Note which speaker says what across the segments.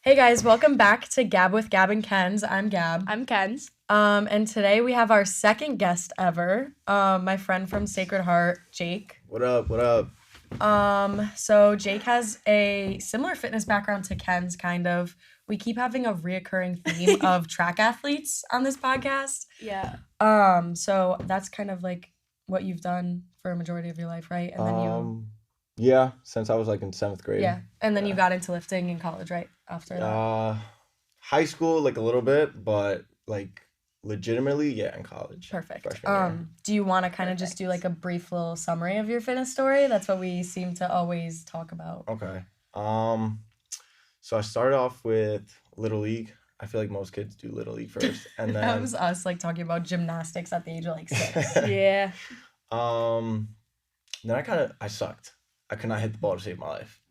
Speaker 1: Hey guys, welcome back to Gab with Gab and Kenz. I'm Gab.
Speaker 2: I'm Kenz.
Speaker 1: And today we have our second guest ever, my friend from Sacred Heart, Jake.
Speaker 3: What up? What up?
Speaker 1: So Jake has a similar fitness background to Ken's, kind of. We keep having a reoccurring theme of track athletes on this podcast.
Speaker 2: Yeah.
Speaker 1: So that's kind of like what you've done for a majority of your life, right? And then
Speaker 3: Yeah, since I was like in 7th grade.
Speaker 1: and then you got into lifting in college, right? After that.
Speaker 3: High school, like a little bit, but like legitimately, yeah, in college.
Speaker 1: Perfect.
Speaker 3: Freshman year.
Speaker 1: Do you want to kind of just do like a brief little summary of your fitness story? That's what we seem to always talk about.
Speaker 3: Okay. So I started off with Little League. I feel like most kids do Little League first, and then
Speaker 1: That was us like talking about gymnastics at the age of like 6.
Speaker 2: Yeah.
Speaker 3: Then I sucked. I could not hit the ball to save my life.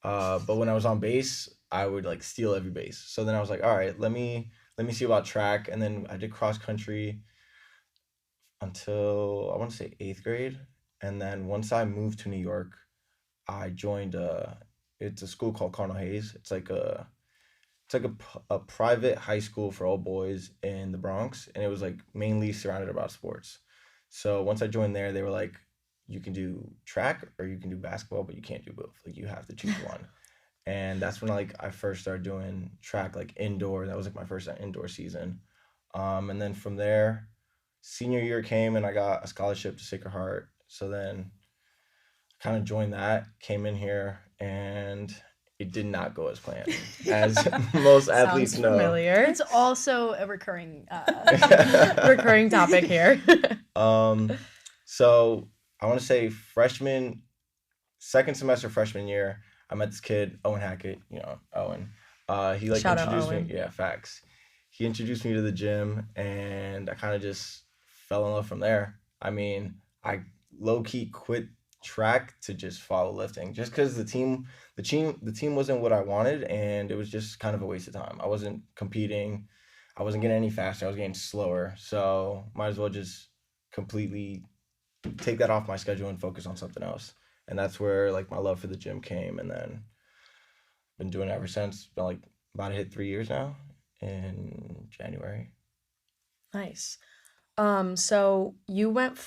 Speaker 3: But when I was on base, I would like steal every base. So then I was like, all right, let me see about track. And then I did cross country until I want to say 8th grade. And then once I moved to New York, I joined it's a school called Cardinal Hayes. It's like a private high school for all boys in the Bronx, and it was like mainly surrounded about sports. So once I joined there, they were like, you can do track or you can do basketball, but you can't do both. Like you have to choose one. And that's when like I first started doing track like indoor. That was like my first indoor season. And then from there, senior year came and I got a scholarship to Sacred Heart. So then I kind of joined that, came in here, and it did not go as planned, as most athletes
Speaker 1: Sounds
Speaker 3: know.
Speaker 1: familiar.
Speaker 2: It's also a recurring
Speaker 1: Recurring topic here.
Speaker 3: So I want to say second semester freshman year, I met this kid, Owen Hackett, Owen. He like
Speaker 1: Shout out
Speaker 3: introduced
Speaker 1: Owen.
Speaker 3: me. Yeah, facts. He introduced me to the gym, and I kind of just fell in love from there. I mean, I low key quit track to just follow lifting, just because the team wasn't what I wanted, and it was just kind of a waste of time. I wasn't competing, I wasn't getting any faster, I was getting slower. So might as well just completely take that off my schedule and focus on something else. And that's where like my love for the gym came, and then been doing it ever since. Been like about to hit 3 years now in January.
Speaker 1: Nice. So you went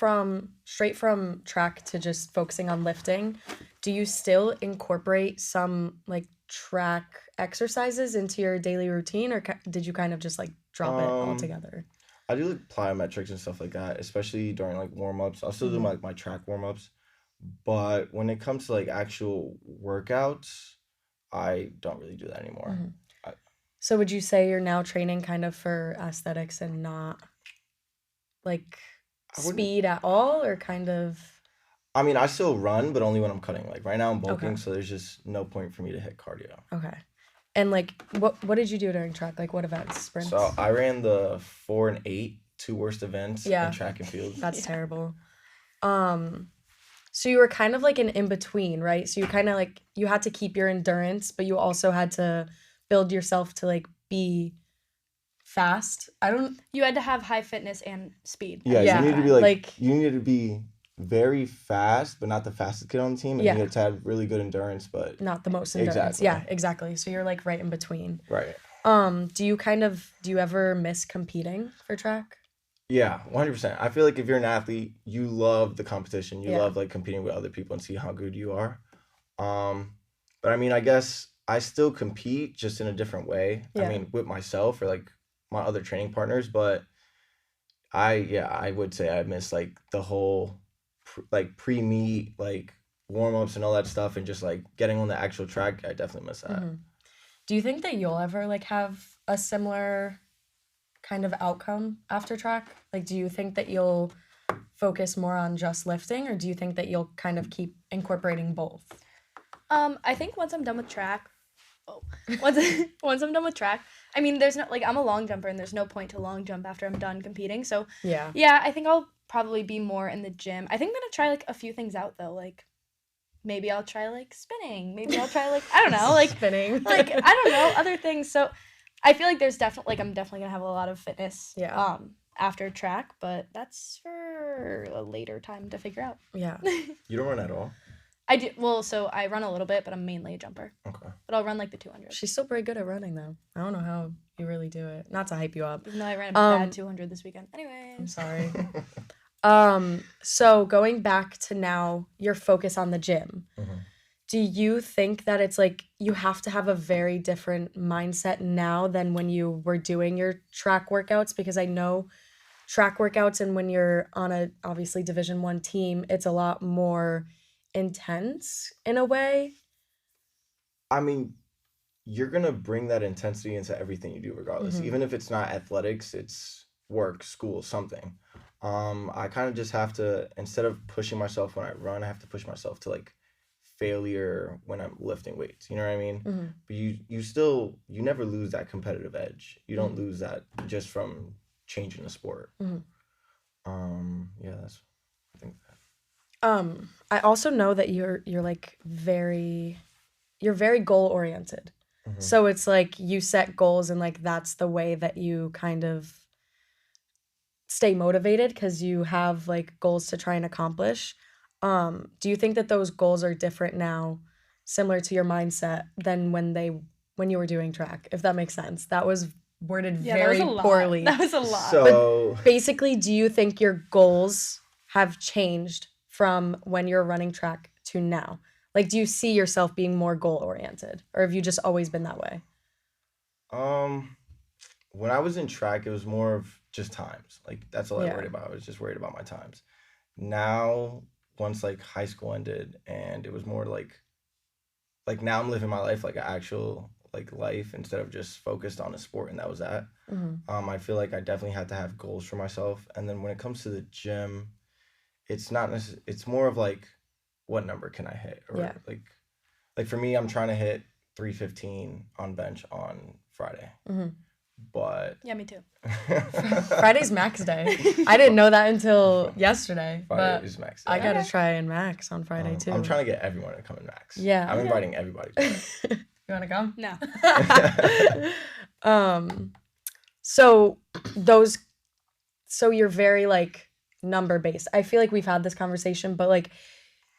Speaker 1: straight from track to just focusing on lifting. Do you still incorporate some like track exercises into your daily routine, or did you kind of just like drop it altogether?
Speaker 3: I do like plyometrics and stuff like that, especially during like warm-ups. I'll still do my track warm-ups, but when it comes to like actual workouts, I don't really do that anymore.
Speaker 1: So would you say you're now training kind of for aesthetics and not like speed at all, or kind of?
Speaker 3: I mean, I still run, but only when I'm cutting. Like right now I'm bulking,
Speaker 1: Okay.
Speaker 3: so there's just no point for me to hit cardio.
Speaker 1: Okay. And like what did you do during track? Like what events? Sprints?
Speaker 3: So I ran the 4 and 8, 2 worst events
Speaker 1: Yeah.
Speaker 3: in track and field.
Speaker 1: That's terrible. So you were kind of like an in-between, right? So you kind of like, you had to keep your endurance, but you also had to build yourself to like be fast.
Speaker 2: You had to have high fitness and speed.
Speaker 3: Yeah,
Speaker 1: Yeah,
Speaker 3: you need to be
Speaker 1: like-
Speaker 3: you need to be very fast, but not the fastest kid on the team. And
Speaker 1: Yeah.
Speaker 3: you have to have really good endurance, but
Speaker 1: Not the most endurance.
Speaker 3: Exactly.
Speaker 1: Yeah, exactly. So you're like right in between.
Speaker 3: right.
Speaker 1: Do you ever miss competing for track?
Speaker 3: Yeah, 100%. I feel like if you're an athlete, you love the competition. You
Speaker 1: Yeah.
Speaker 3: love like competing with other people and see how good you are. But I mean, I guess I still compete just in a different way.
Speaker 1: Yeah.
Speaker 3: I mean, with myself or like my other training partners, but I would say I miss like the whole pre-meet, like warm-ups and all that stuff, and just like getting on the actual track. I definitely miss that.
Speaker 1: Do you think that you'll ever like have a similar kind of outcome after track? Like, do you think that you'll focus more on just lifting, or do you think that you'll kind of keep incorporating both?
Speaker 2: I think once I'm done with track, once I'm done with track, I mean, there's no, like, I'm a long jumper and there's no point to long jump after I'm done competing. So
Speaker 1: Yeah.
Speaker 2: yeah, I think I'll probably be more in the gym. I think I'm gonna try like a few things out though. Like maybe I'll try like spinning. Maybe I'll try like, I don't know, like
Speaker 1: Spinning.
Speaker 2: like I don't know, other things. So I feel like there's definitely like I'm definitely gonna have a lot of fitness
Speaker 1: Yeah.
Speaker 2: after track, but that's for a later time to figure out.
Speaker 1: Yeah.
Speaker 3: You don't run at all?
Speaker 2: I do. Well, so I run a little bit, but I'm mainly a jumper.
Speaker 3: Okay.
Speaker 2: But I'll run like the 200.
Speaker 1: She's still pretty good at running though. I don't know how you really do it. Not to hype you up.
Speaker 2: Even though I ran a
Speaker 1: Um,
Speaker 2: bad 200 this weekend.
Speaker 1: I'm
Speaker 2: Anyways.
Speaker 1: sorry. So going back to now your focus on the gym.
Speaker 3: Mhm.
Speaker 1: Do you think that it's like you have to have a very different mindset now than when you were doing your track workouts? Because I know track workouts and when you're on a obviously Division 1 team, it's a lot more intense in a way.
Speaker 3: I mean, you're gonna bring that intensity into everything you do, regardless.
Speaker 1: Mhm.
Speaker 3: Even if it's not athletics, it's work, school, something. I kind of just have to, instead of pushing myself when I run, I have to push myself to like failure when I'm lifting weights. You know what I mean?
Speaker 1: Mhm.
Speaker 3: But you never lose that competitive edge. You don't
Speaker 1: Mhm.
Speaker 3: lose that just from changing the sport.
Speaker 1: Mhm.
Speaker 3: Yeah, that's I think that.
Speaker 1: I also know that you're like you're very goal oriented.
Speaker 3: Mhm.
Speaker 1: So it's like you set goals and like that's the way that you kind of stay motivated because you have like goals to try and accomplish. Do you think that those goals are different now, similar to your mindset than when you were doing track, if that makes sense? That was worded
Speaker 2: Yeah, that was
Speaker 1: very
Speaker 2: a lot.
Speaker 1: poorly.
Speaker 2: That was a lot.
Speaker 3: So
Speaker 1: Basically, do you think your goals have changed from when you're running track to now? Like, do you see yourself being more goal oriented, or have you just always been that way?
Speaker 3: um when I was in track, it was more of just times. Like that's all I
Speaker 1: Yeah.
Speaker 3: worried about. I was just worried about my times. Now, once like high school ended, and it was more like now I'm living my life like an actual like life instead of just focused on a sport, and that was that.
Speaker 1: Hmm.
Speaker 3: I feel like I definitely had to have goals for myself, and then when it comes to the gym, it's not necessarily. It's more of like, what number can I hit, or
Speaker 1: Yeah.
Speaker 3: like for me, I'm trying to hit 315 on bench on Friday,
Speaker 1: Hmm.
Speaker 3: but
Speaker 2: Yeah, me too.
Speaker 1: Friday's max day. I didn't know that until yesterday,
Speaker 3: Friday
Speaker 1: but
Speaker 3: is max.
Speaker 1: I
Speaker 3: Yeah.
Speaker 1: gotta
Speaker 2: Okay.
Speaker 1: try and max on Friday too.
Speaker 3: I'm trying to get everyone to come in max.
Speaker 1: Yeah.
Speaker 3: I'm
Speaker 2: Okay.
Speaker 3: inviting everybody to it.
Speaker 1: You wanna come?
Speaker 2: No.
Speaker 1: um, so those, so you're very like number based. I feel like we've had this conversation, but like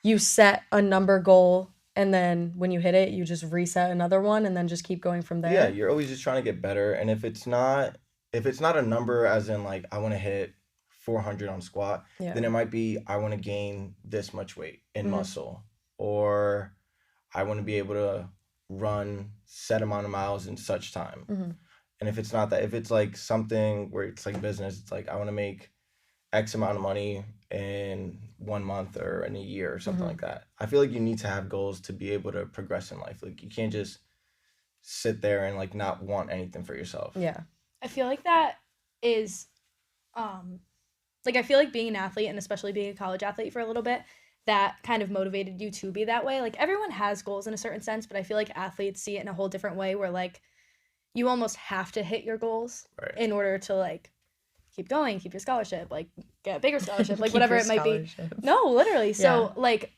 Speaker 1: you set a number goal and then when you hit it, you just reset another one and then just keep going from
Speaker 3: Yeah,
Speaker 1: there.
Speaker 3: you're always just trying to get better, and if it's not a number as in like I want to hit 400 on squat,
Speaker 1: Yeah.
Speaker 3: then it might be I want to gain this much weight in
Speaker 1: Mhm.
Speaker 3: muscle, or I want to be able to run set amount of miles in such time.
Speaker 1: Mhm.
Speaker 3: And if it's not that, if it's like something where it's like business, it's like I want to make X amount of money in 1 month or in a year or something
Speaker 1: Mhm.
Speaker 3: like that. I feel like you need to have goals to be able to progress in life. Like you can't just sit there and like not want anything for yourself.
Speaker 1: Yeah.
Speaker 2: I feel like that is like I feel like being an athlete and especially being a college athlete for a little bit, that kind of motivated you to be that way. Like everyone has goals in a certain sense, but I feel like athletes see it in a whole different way where like you almost have to hit your goals
Speaker 3: Right.
Speaker 2: in order to like keep going, keep your scholarship, like get a bigger scholarship, like
Speaker 1: Keep
Speaker 2: whatever
Speaker 1: your
Speaker 2: it might be.
Speaker 1: scholarship.
Speaker 2: No, literally. So
Speaker 1: Yeah.
Speaker 2: like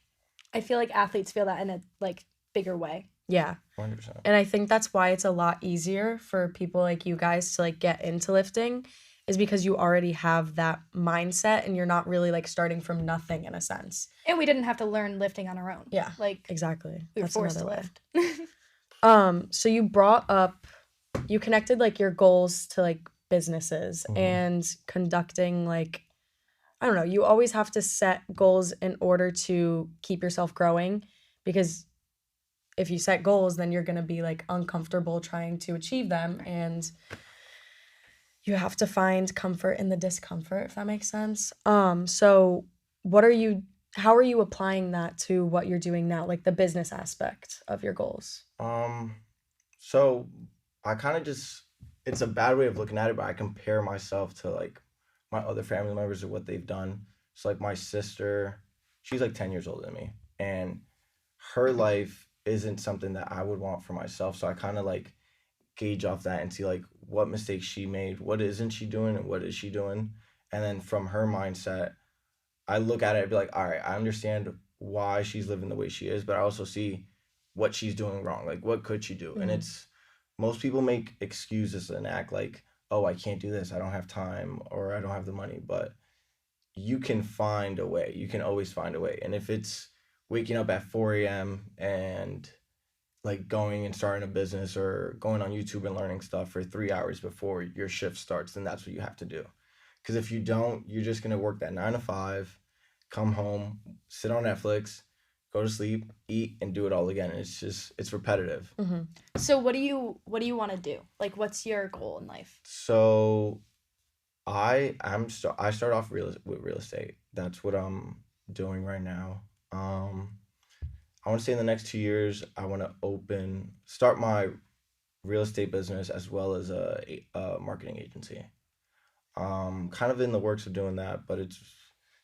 Speaker 2: I feel like athletes feel that in a like bigger way.
Speaker 1: Yeah.
Speaker 3: 100%.
Speaker 1: And I think that's why it's a lot easier for people like you guys to like get into lifting is because you already have that mindset and you're not really like starting from nothing in a sense.
Speaker 2: And we didn't have to learn lifting on our own.
Speaker 1: Yeah.
Speaker 2: Like
Speaker 1: Exactly.
Speaker 2: we were
Speaker 1: That's
Speaker 2: forced to
Speaker 1: another way.
Speaker 2: lift.
Speaker 1: So you brought up you connected like your goals to like businesses
Speaker 3: Mhm.
Speaker 1: and conducting like I don't know, you always have to set goals in order to keep yourself growing because if you set goals then you're going to be like uncomfortable trying to achieve them and you have to find comfort in the discomfort if that makes sense. So what are you how are you applying that to what you're doing now, like the business aspect of your goals?
Speaker 3: So I kind of just, it's a bad way of looking at it, but I compare myself to like my other family members or what they've done. So like my sister, she's like 10 years older than me, and her life isn't something that I would want for myself. So I kind of like gauge off that and see like what mistakes she made, what isn't she doing, and what is she doing. And then from her mindset, I look at it and be like, all right, I understand why she's living the way she is, but I also see what she's doing wrong. Like, what could she do? And
Speaker 1: Mhm.
Speaker 3: it's most people make excuses and act like, oh, I can't do this. I don't have time or I don't have the money. But you can find a way. You can always find a way. And if it's waking up at 4 a.m. and like going and starting a business or going on YouTube and learning stuff for 3 hours before your shift starts, then that's what you have to do. Because if you don't, you're just gonna work that 9 to 5, come home, sit on Netflix, go to sleep, eat, and do it all again. And it's repetitive.
Speaker 1: Mm-hmm.
Speaker 2: So what do you want to do? Like, what's your goal in life?
Speaker 3: So I start off with real estate. That's what I'm doing right now. I want to say in the next 2 years, I want to start my real estate business as well as a marketing agency. Kind of in the works of doing that, but it's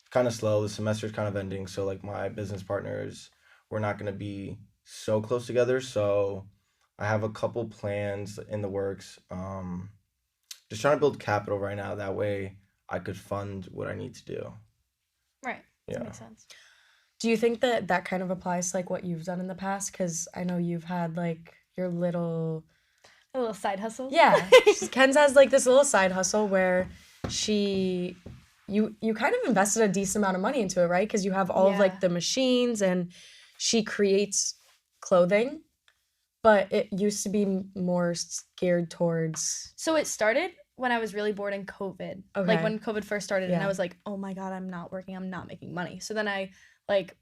Speaker 3: kind of slow. The semester's kind of ending, so like my business partners, we're not going to be so close together. So I have a couple plans in the works. Just trying to build capital right now. That way, I could fund what I need to do.
Speaker 2: Right. That
Speaker 3: Yeah.
Speaker 2: makes sense.
Speaker 1: Do you think that that kind of applies to like what you've done in the past? Because I know you've had like your little,
Speaker 2: A little side hustle.
Speaker 1: yeah. Kenz has like this little side hustle where she, you kind of invested a decent amount of money into it, right? Because you have all of
Speaker 2: Yeah.
Speaker 1: like the machines and she creates clothing, but it used to be more geared towards.
Speaker 2: So it started when I was really bored in COVID. Like
Speaker 1: Okay.
Speaker 2: when COVID first started, and
Speaker 1: Yeah.
Speaker 2: I was like, oh my God, I'm not working, I'm not making money. So then I like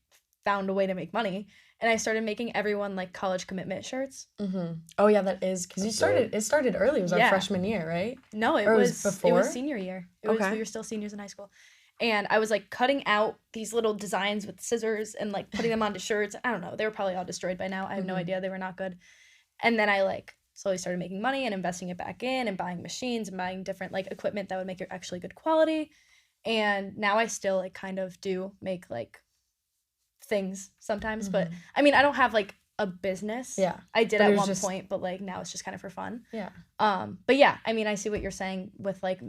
Speaker 2: found a way to make money, and I started making everyone like college commitment shirts.
Speaker 1: Mm-hmm. Oh yeah, that is because
Speaker 3: That's
Speaker 1: it started early. It was our
Speaker 2: Yeah.
Speaker 1: freshman year, right?
Speaker 2: No,
Speaker 1: Or it was
Speaker 2: it
Speaker 1: before?
Speaker 2: was senior year. It was
Speaker 1: Okay.
Speaker 2: we were still seniors in high school. And I was like cutting out these little designs with scissors and like putting them onto shirts. I don't know. They were probably all destroyed by now. I have no
Speaker 1: Mhm.
Speaker 2: idea. They were not good. And then I like slowly started making money and investing it back in and buying machines and buying different like equipment that would make it actually good quality. And now I still like kind of do make like things sometimes, but
Speaker 1: Mhm.
Speaker 2: I mean, I don't have like a business.
Speaker 1: Yeah.
Speaker 2: I did
Speaker 1: But it
Speaker 2: at
Speaker 1: was
Speaker 2: one
Speaker 1: just-
Speaker 2: point, but like now it's just kind of for fun.
Speaker 1: Yeah.
Speaker 2: But yeah, I mean, I see what you're saying with like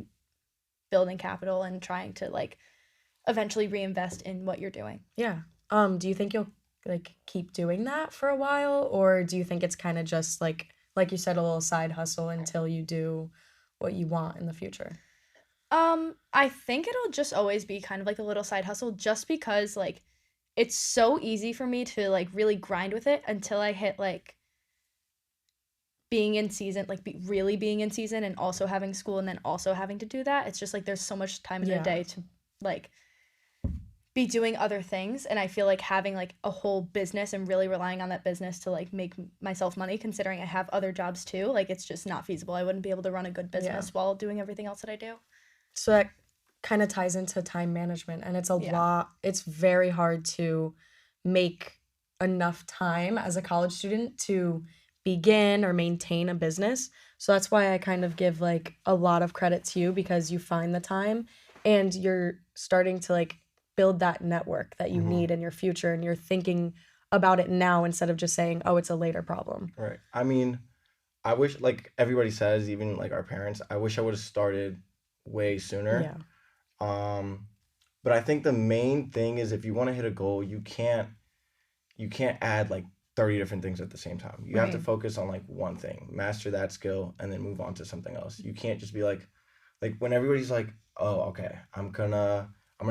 Speaker 2: building capital and trying to like eventually reinvest in what you're doing.
Speaker 1: Yeah. Do you think you'll like keep doing that for a while, or do you think it's kind of just like you said, a little side hustle until you do what you want in the future?
Speaker 2: I think it'll just always be kind of like a little side hustle just because like it's so easy for me to like really grind with it until I hit like being in season, like really being in season and also having school and then also having to do that. It's just like there's so much time in the
Speaker 1: Yeah.
Speaker 2: day to like be doing other things, and I feel like having like a whole business and really relying on that business to like make myself money, considering I have other jobs too, like it's just not feasible. I wouldn't be able to run a good business while doing everything else that I do.
Speaker 1: So that kind of ties into time management, and it's a
Speaker 2: Yeah.
Speaker 1: lot. It's very hard to make enough time as a college student to begin or maintain a business. So that's why I kind of give like a lot of credit to you, because you find the time and you're starting to like build that network that you
Speaker 3: Mhm.
Speaker 1: need in your future, and you're thinking about it now instead of just saying, oh, it's a later problem.
Speaker 3: Right. I mean, I wish, like everybody says, even like our parents, I wish I would have started way sooner.
Speaker 1: Yeah.
Speaker 3: But I think the main thing is if you want to hit a goal, you can't add like 30 different things at the same time. You have to
Speaker 1: Right.
Speaker 3: focus on like one thing, master that skill, and then move on to something else. You can't just be like when everybody's like, oh, okay, I'm gonna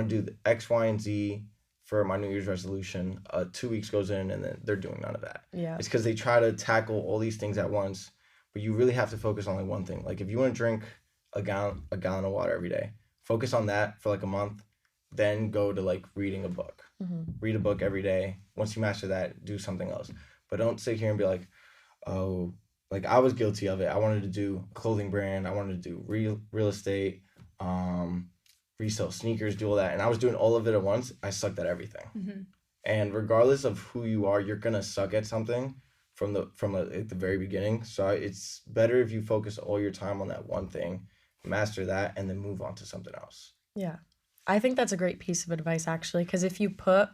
Speaker 3: do the X, Y, and Z for my New Year's resolution. 2 weeks goes in and then they're doing none of that.
Speaker 1: Yeah.
Speaker 3: It's because they try to tackle all these things at once, but you really have to focus on like one thing. Like if you want to drink a gallon of water every day, focus on that for like a month, then go to like reading a book.
Speaker 1: Mhm.
Speaker 3: Read a book every day. Once you master that, do something else. But don't sit here and be like, oh, like I was guilty of it. I wanted to do a clothing brand. I wanted to do real estate, resell sneakers, do all that, and I was doing all of it at once. I sucked at everything.
Speaker 2: Mm-hmm.
Speaker 3: And regardless of who you are, you're gonna suck at something at the very beginning. So it's better if you focus all your time on that one thing, master that, and then move on to something else.
Speaker 1: Yeah. I think that's a great piece of advice, actually, because if you put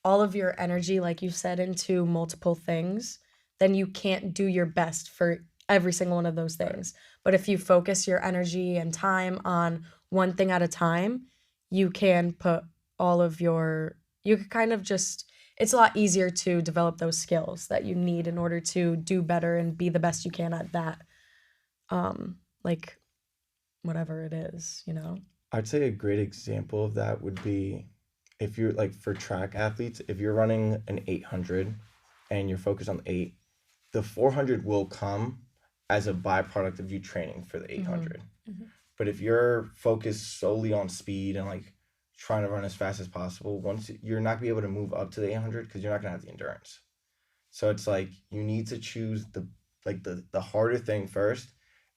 Speaker 1: all of your energy, like you said, into multiple things, then you can't do your best for every single one of those things. But if you focus your energy and time on one thing at a time, you can put all of you can kind of just, it's a lot easier to develop those skills that you need in order to do better and be the best you can at that. Like whatever it is, you know?
Speaker 3: I'd say a great example of that would be if you're like for track athletes, if you're running an 800 and you're focused on the 8, the 400 will come as a byproduct of you training for the
Speaker 1: Mm-hmm.
Speaker 3: 800.
Speaker 2: Mhm.
Speaker 3: But if you're focused solely on speed and like trying to run as fast as possible, once you're not gonna be able to move up to the 800 because you're not gonna have the endurance. So it's like you need to choose the harder thing first,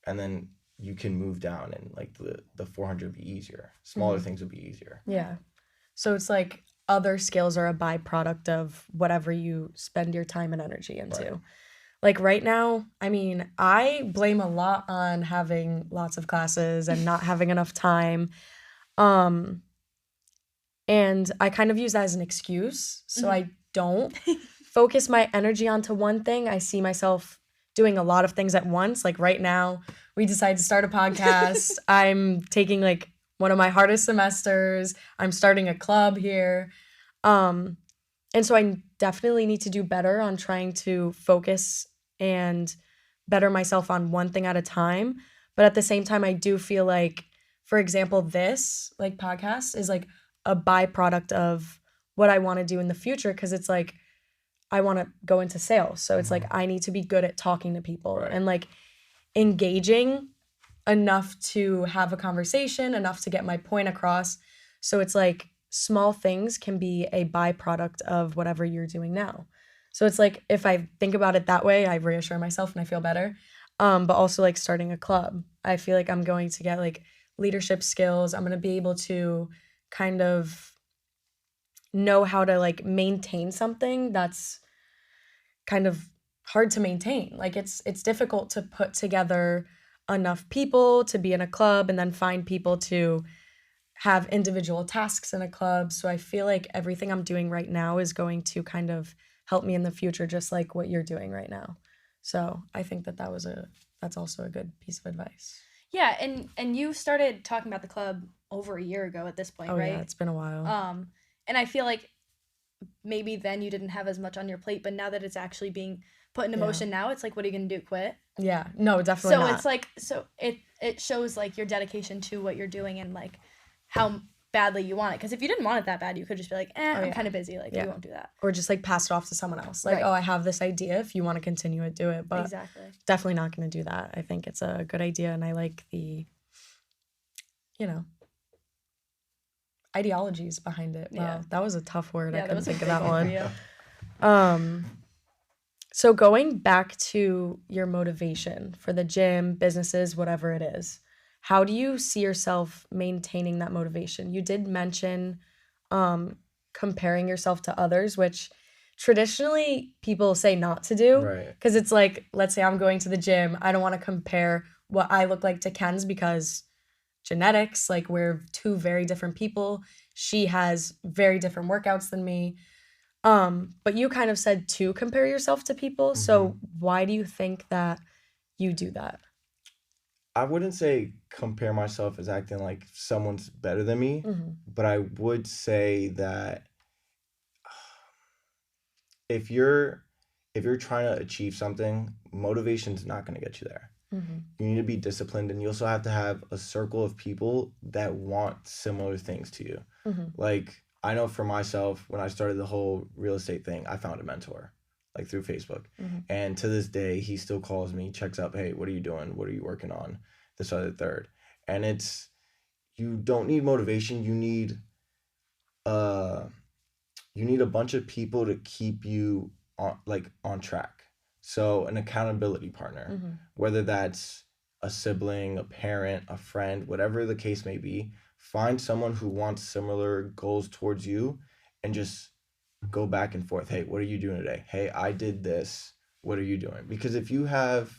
Speaker 3: and then you can move down, and like the 400 would be easier. Smaller
Speaker 1: Mm-hmm.
Speaker 3: things would be easier.
Speaker 1: Yeah. So it's like other skills are a byproduct of whatever you spend your time and energy into.
Speaker 3: Right.
Speaker 1: Like right now, I mean, I blame a lot on having lots of classes and not having enough time. Um, and I kind of use that as an excuse. So I don't focus my energy onto one thing. I see myself doing a lot of things at once. Like right now, we decided to start a podcast. I'm taking like one of my hardest semesters. I'm starting a club here. Um, and so I definitely need to do better on trying to focus and better myself on one thing at a time. But at the same time, I do feel like, for example, this like podcast is like a byproduct of what I want to do in the future because it's like I want to go into sales. So it's like I need to be good at talking to people
Speaker 3: Right.
Speaker 1: and like engaging enough to have a conversation, enough to get my point across. So it's like small things can be a byproduct of whatever you're doing now. So it's like if I think about it that way, I reassure myself and I feel better. But also like starting a club, I feel like I'm going to get like leadership skills. I'm going to be able to kind of know how to like maintain something that's kind of hard to maintain. Like it's difficult to put together enough people to be in a club and then find people to have individual tasks in a club. So I feel like everything I'm doing right now is going to kind of help me in the future just like what you're doing right now. So I think that's also a good piece of advice.
Speaker 2: Yeah, and you started talking about the club over a year ago at this point,
Speaker 1: Oh
Speaker 2: right?
Speaker 1: yeah, it's been a while.
Speaker 2: And I feel like maybe then you didn't have as much on your plate, but now that it's actually being put into motion now, it's like, what are you gonna do? Quit?
Speaker 1: Yeah, no, definitely
Speaker 2: So
Speaker 1: not.
Speaker 2: it's like, so it shows like your dedication to what you're doing and like how badly you want it. Because if you didn't want it that bad, you could just be like, I'm kind of busy, like we won't do that.
Speaker 1: Or just like pass it off to someone else. Like,
Speaker 2: Right.
Speaker 1: oh, I have this idea. If you want to continue it, do it. But
Speaker 2: Exactly.
Speaker 1: definitely not going to do that. I think it's a good idea, and I like the, ideologies behind it. Wow,
Speaker 2: Yeah.
Speaker 1: that was a tough word. I
Speaker 2: Yeah, that
Speaker 1: couldn't
Speaker 2: was a
Speaker 1: think of
Speaker 2: big
Speaker 1: that
Speaker 2: one
Speaker 1: one.
Speaker 2: for you.
Speaker 1: So going back to your motivation for the gym, businesses, whatever it is, how do you see yourself maintaining that motivation? You did mention comparing yourself to others, which traditionally people say not to do.
Speaker 3: Right.
Speaker 1: Because it's like, let's say I'm going to the gym. I don't want to compare what I look like to Ken's because genetics, like we're two very different people. She has very different workouts than me. But you kind of said to compare yourself to people. So why do you think that you do that?
Speaker 3: I wouldn't say compare myself as acting like someone's better than me, but I would say that if you're trying to achieve something, motivation's not going to get you there. You need to be disciplined, and you also have to have a circle of people that want similar things to you. Like I know for myself, when I started the whole real estate thing, I found a mentor like through Facebook. And to this day, he still calls me, checks up, hey, what are you doing? What are you working on? This, other, third. And you don't need motivation. You need a bunch of people to keep you on track. So an accountability partner, whether that's a sibling, a parent, a friend, whatever the case may be, find someone who wants similar goals towards you and just go back and forth. Hey, what are you doing today? Hey, I did this. What are you doing? Because if you have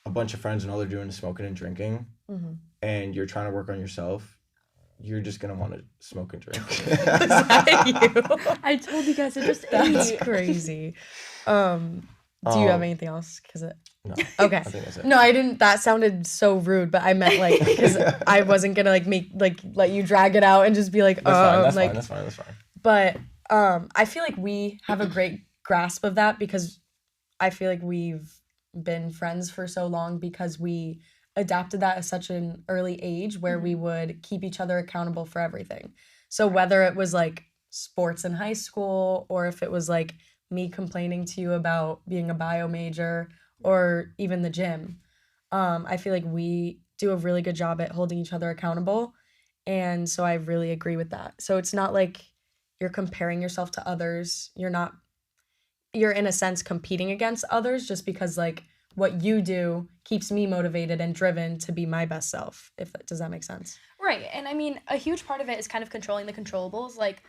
Speaker 3: a bunch of friends and all they're doing is smoking and drinking, and you're trying to work on yourself, you're just going to want to smoke and drink.
Speaker 1: Is that you?
Speaker 2: I told you guys, I just
Speaker 1: That's
Speaker 2: ate.
Speaker 1: crazy. Do you have anything else?
Speaker 3: No.
Speaker 1: Okay.
Speaker 3: I think that's it.
Speaker 1: No, I didn't. That sounded so rude, but I meant like because I wasn't gonna let you drag it out and just be like,
Speaker 3: That's
Speaker 1: like.
Speaker 3: fine. That's fine. That's fine.
Speaker 1: But I feel like we have a great grasp of that because I feel like we've been friends for so long because we adapted that at such an early age where we would keep each other accountable for everything. So whether it was like sports in high school, or if it was like me complaining to you about being a bio major, or even the gym, I feel like we do a really good job at holding each other accountable. And so I really agree with that. So it's not like you're comparing yourself to others. You're in a sense competing against others, just because like what you do keeps me motivated and driven to be my best self. If that does that make sense?
Speaker 2: Right. And I mean, a huge part of it is kind of controlling the controllables. Like,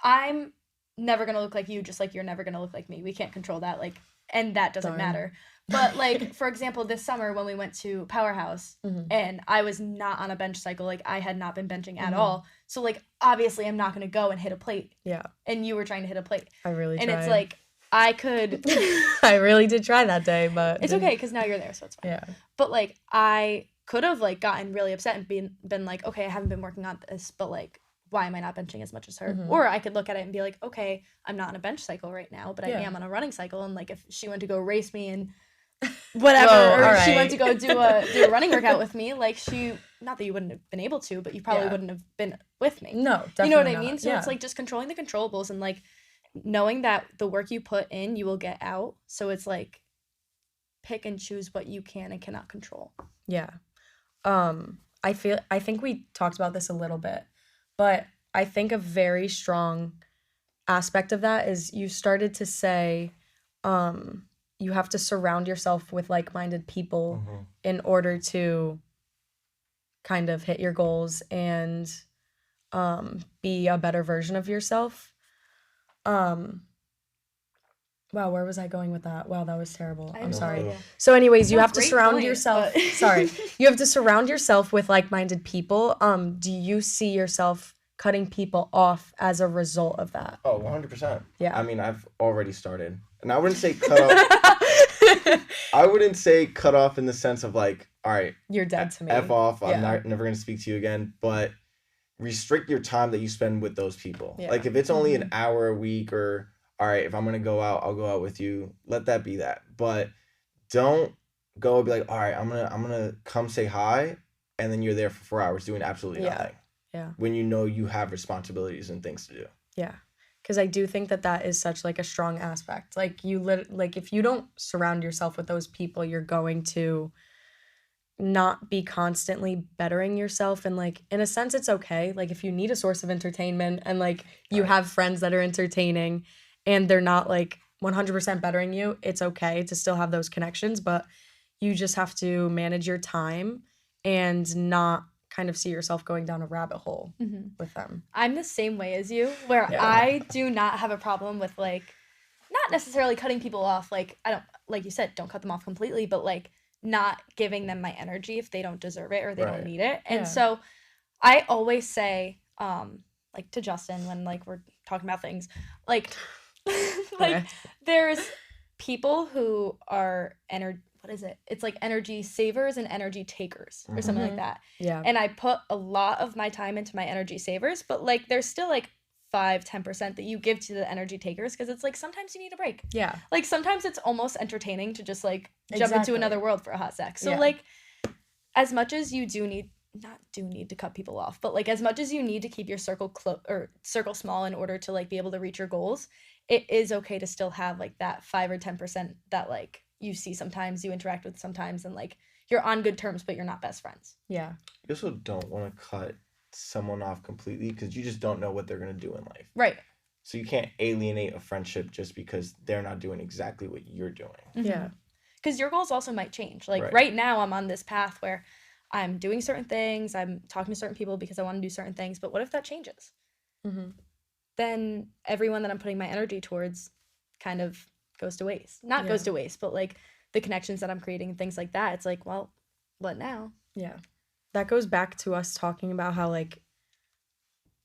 Speaker 2: I'm never going to look like you, just like you're never going to look like me. We can't control that. Like, and that doesn't
Speaker 1: Darn.
Speaker 2: matter. But, like, for example, this summer when we went to Powerhouse and I was not on a bench cycle, like, I had not been benching at all. So, like, obviously I'm not going to go and hit a plate.
Speaker 1: Yeah,
Speaker 2: And you were trying to hit a plate.
Speaker 1: I really
Speaker 2: And
Speaker 1: tried.
Speaker 2: it's like, I could.
Speaker 1: I really did try that day, but
Speaker 2: It's okay because now you're there, so it's fine.
Speaker 1: Yeah.
Speaker 2: But, like, I could have, like, gotten really upset and been like, okay, I haven't been working on this, but, like, why am I not benching as much as her? Or I could look at it and be like, okay, I'm not on a bench cycle right now, but I am on a running cycle. And, like, if she went to go race me and whatever,
Speaker 1: Whoa,
Speaker 2: or she
Speaker 1: alright.
Speaker 2: went to go do a running workout with me, like, not that you wouldn't have been able to, but you probably
Speaker 1: Yeah.
Speaker 2: wouldn't have been with me.
Speaker 1: No, definitely
Speaker 2: You know what I
Speaker 1: not.
Speaker 2: mean? So
Speaker 1: Yeah.
Speaker 2: it's, like, just controlling the controllables and, like, knowing that the work you put in, you will get out. So it's, like, pick and choose what you can and cannot control.
Speaker 1: Yeah. I think we talked about this a little bit, but I think a very strong aspect of that is you started to say you have to surround yourself with like-minded people in order to kind of hit your goals and be a better version of yourself. Wow, where was I going with that? Wow, that was terrible.
Speaker 2: I
Speaker 1: I'm
Speaker 2: have no
Speaker 1: sorry.
Speaker 2: idea.
Speaker 1: So anyways, you
Speaker 2: No,
Speaker 1: have to
Speaker 2: great
Speaker 1: surround
Speaker 2: point,
Speaker 1: yourself.
Speaker 2: but-
Speaker 1: Sorry. You have to surround yourself with like-minded people. Do you see yourself cutting people off as a result of that?
Speaker 3: Oh, 100%.
Speaker 1: Yeah.
Speaker 3: I mean, I've already started. And I wouldn't say cut off. I wouldn't say cut off in the sense of like, all right,
Speaker 1: You're dead to me.
Speaker 3: F off. I'm
Speaker 1: Yeah.
Speaker 3: never going to speak to you again. But restrict your time that you spend with those people.
Speaker 1: Yeah.
Speaker 3: Like if it's only an hour a week, or all right, if I'm going to go out, I'll go out with you. Let that be that. But don't go and be like, all right, I'm going to come say hi. And then you're there for 4 hours doing absolutely
Speaker 1: Yeah.
Speaker 3: nothing.
Speaker 1: Yeah.
Speaker 3: When you know you have responsibilities and things to do.
Speaker 1: Yeah. Because I do think that is such like a strong aspect. Like like if you don't surround yourself with those people, you're going to not be constantly bettering yourself. And like in a sense, it's okay. Like if you need a source of entertainment and like you have friends that are entertaining and they're not like 100% bettering you, it's okay to still have those connections. But you just have to manage your time and not kind of see yourself going down a rabbit hole with them.
Speaker 2: I'm the same way as you, where
Speaker 1: Yeah.
Speaker 2: I do not have a problem with, like, not necessarily cutting people off. Like, I don't, like you said, don't cut them off completely, but, like, not giving them my energy if they don't deserve it or they
Speaker 3: Right.
Speaker 2: don't need it. And
Speaker 1: Yeah.
Speaker 2: so I always say, like, to Justin when, like, we're talking about things, like, like,
Speaker 1: Okay.
Speaker 2: there's people who are what is it? It's like energy savers and energy takers or something like that.
Speaker 1: Yeah.
Speaker 2: And I put a lot of my time into my energy savers, but like there's still like 5-10% that you give to the energy takers because it's like sometimes you need a break.
Speaker 1: Yeah.
Speaker 2: Like sometimes it's almost entertaining to just like jump into
Speaker 1: Exactly.
Speaker 2: another world for a hot sec. So
Speaker 1: Yeah.
Speaker 2: like as much as you not need to cut people off, but like as much as you need to keep your circle small in order to like be able to reach your goals, it is okay to still have like that 5 or 10% that like you see sometimes, you interact with sometimes, and like you're on good terms, but you're not best friends.
Speaker 1: Yeah.
Speaker 3: You also don't want to cut someone off completely because you just don't know what they're going to do in life.
Speaker 2: Right.
Speaker 3: So you can't alienate a friendship just because they're not doing exactly what you're doing.
Speaker 1: Yeah.
Speaker 2: Because your goals also might change. Like
Speaker 3: Right.
Speaker 2: right now I'm on this path where I'm doing certain things, I'm talking to certain people because I want to do certain things, but what if that changes?
Speaker 1: Mm-hmm.
Speaker 2: Then everyone that I'm putting my energy towards kind of goes to waste. Not
Speaker 1: Yeah.
Speaker 2: goes to waste, but like the connections that I'm creating and things like that. It's like, well, what now?
Speaker 1: Yeah. That goes back to us talking about how like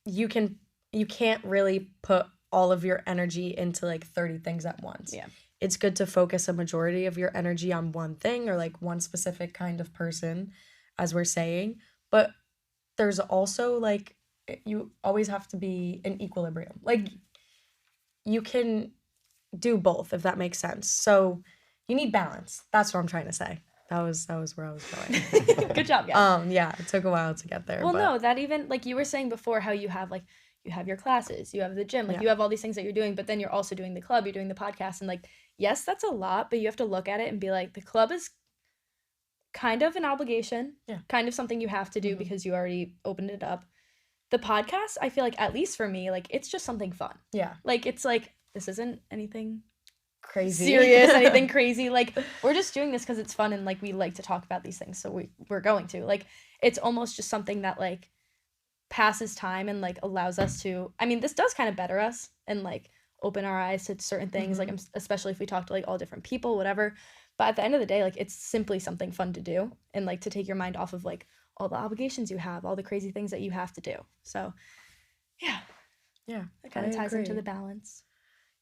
Speaker 1: you can't really put all of your energy into like 30 things at once.
Speaker 2: Yeah.
Speaker 1: It's good to focus a majority of your energy on one thing or like one specific kind of person, as we're saying. But there's also like you always have to be in equilibrium. Like you can do both, if that makes sense. So you need balance. That's what I'm trying to say. That was where I was going.
Speaker 2: Good job, guys.
Speaker 1: Yeah, it took a while to get there.
Speaker 2: Well,
Speaker 1: but
Speaker 2: no, that even like you were saying before, how you have like you have your classes, you have the gym, like
Speaker 1: Yeah.
Speaker 2: you have all these things that you're doing, but then you're also doing the club, you're doing the podcast, and like, yes, that's a lot, but you have to look at it and be like, the club is kind of an obligation,
Speaker 1: Yeah.
Speaker 2: kind of something you have to do
Speaker 1: Mhm.
Speaker 2: because you already opened it up. The podcast, I feel like, at least for me, like, it's just something fun.
Speaker 1: Yeah.
Speaker 2: Like, it's like, this isn't anything
Speaker 1: Crazy.
Speaker 2: serious, anything crazy. Like, we're just doing this because it's fun and like we like to talk about these things, so we're going to. Like, it's almost just something that like passes time and like allows us to, I mean, this does kind of better us and like open our eyes to certain things, like especially if we talk to like all different people, whatever. But at the end of the day, like, it's simply something fun to do and like to take your mind off of like all the obligations you have, all the crazy things that you have to do. So yeah,
Speaker 1: Yeah.
Speaker 2: it kind
Speaker 1: I
Speaker 2: of ties into
Speaker 1: agree.
Speaker 2: the balance.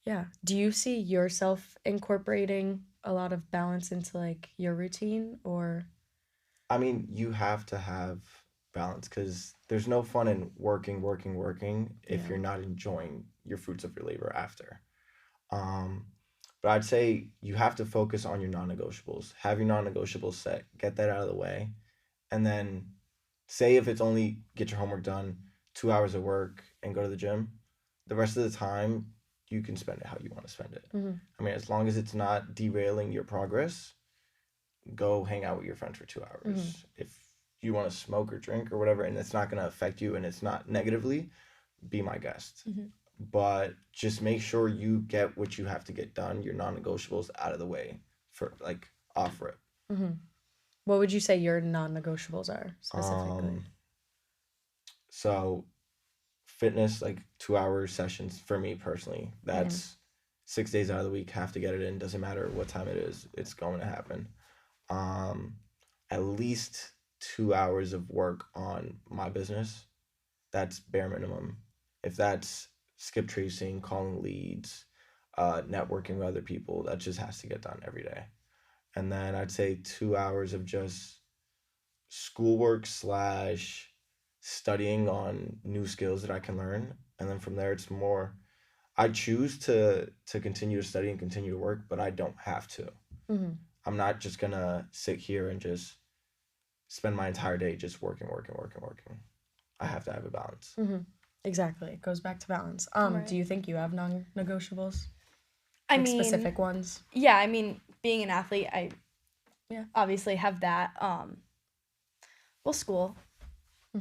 Speaker 1: Yeah. Do you see yourself incorporating a lot of balance into like your routine or
Speaker 3: I mean, you have to have balance because there's no fun in working if
Speaker 1: Yeah.
Speaker 3: you're not enjoying your fruits of your labor after. Um, but I'd say you have to focus on your non-negotiables. Have your non-negotiables set, get that out of the way, and then say if it's only get your homework done, 2 hours of work, and go to the gym. The rest of the time, you can spend it how you want to spend it.
Speaker 1: Mhm.
Speaker 3: I mean, as long as it's not derailing your progress, go hang out with your friends for 2 hours. If you want to smoke or drink or whatever, and it's not going to affect you and it's not negatively, be my guest. But just make sure you get what you have to get done, your non-negotiables out of the way for like off rip.
Speaker 1: what would you say your non-negotiables are specifically?
Speaker 3: So fitness, like 2 hour sessions for me personally. That's 6 days out of the week, have to get it in. Doesn't matter what time it is, it's going to happen. At least 2 hours of work on my business. That's bare minimum. If that's skip tracing, calling leads, networking with other people, that just has to get done every day. And then I'd say 2 hours of just schoolwork slash studying on new skills that I can learn. And then from there, it's more. I choose to continue to study and continue to work, but I don't have to. I'm not just gonna sit here and just spend my entire day just working. I have to have a balance.
Speaker 1: Exactly. It goes back to balance.
Speaker 2: Right.
Speaker 1: Do you think you have non-negotiables?
Speaker 2: I
Speaker 1: Like
Speaker 2: mean,
Speaker 1: specific ones?
Speaker 2: yeah, I mean, being an athlete, I
Speaker 1: Yeah.
Speaker 2: obviously have that. Well, school.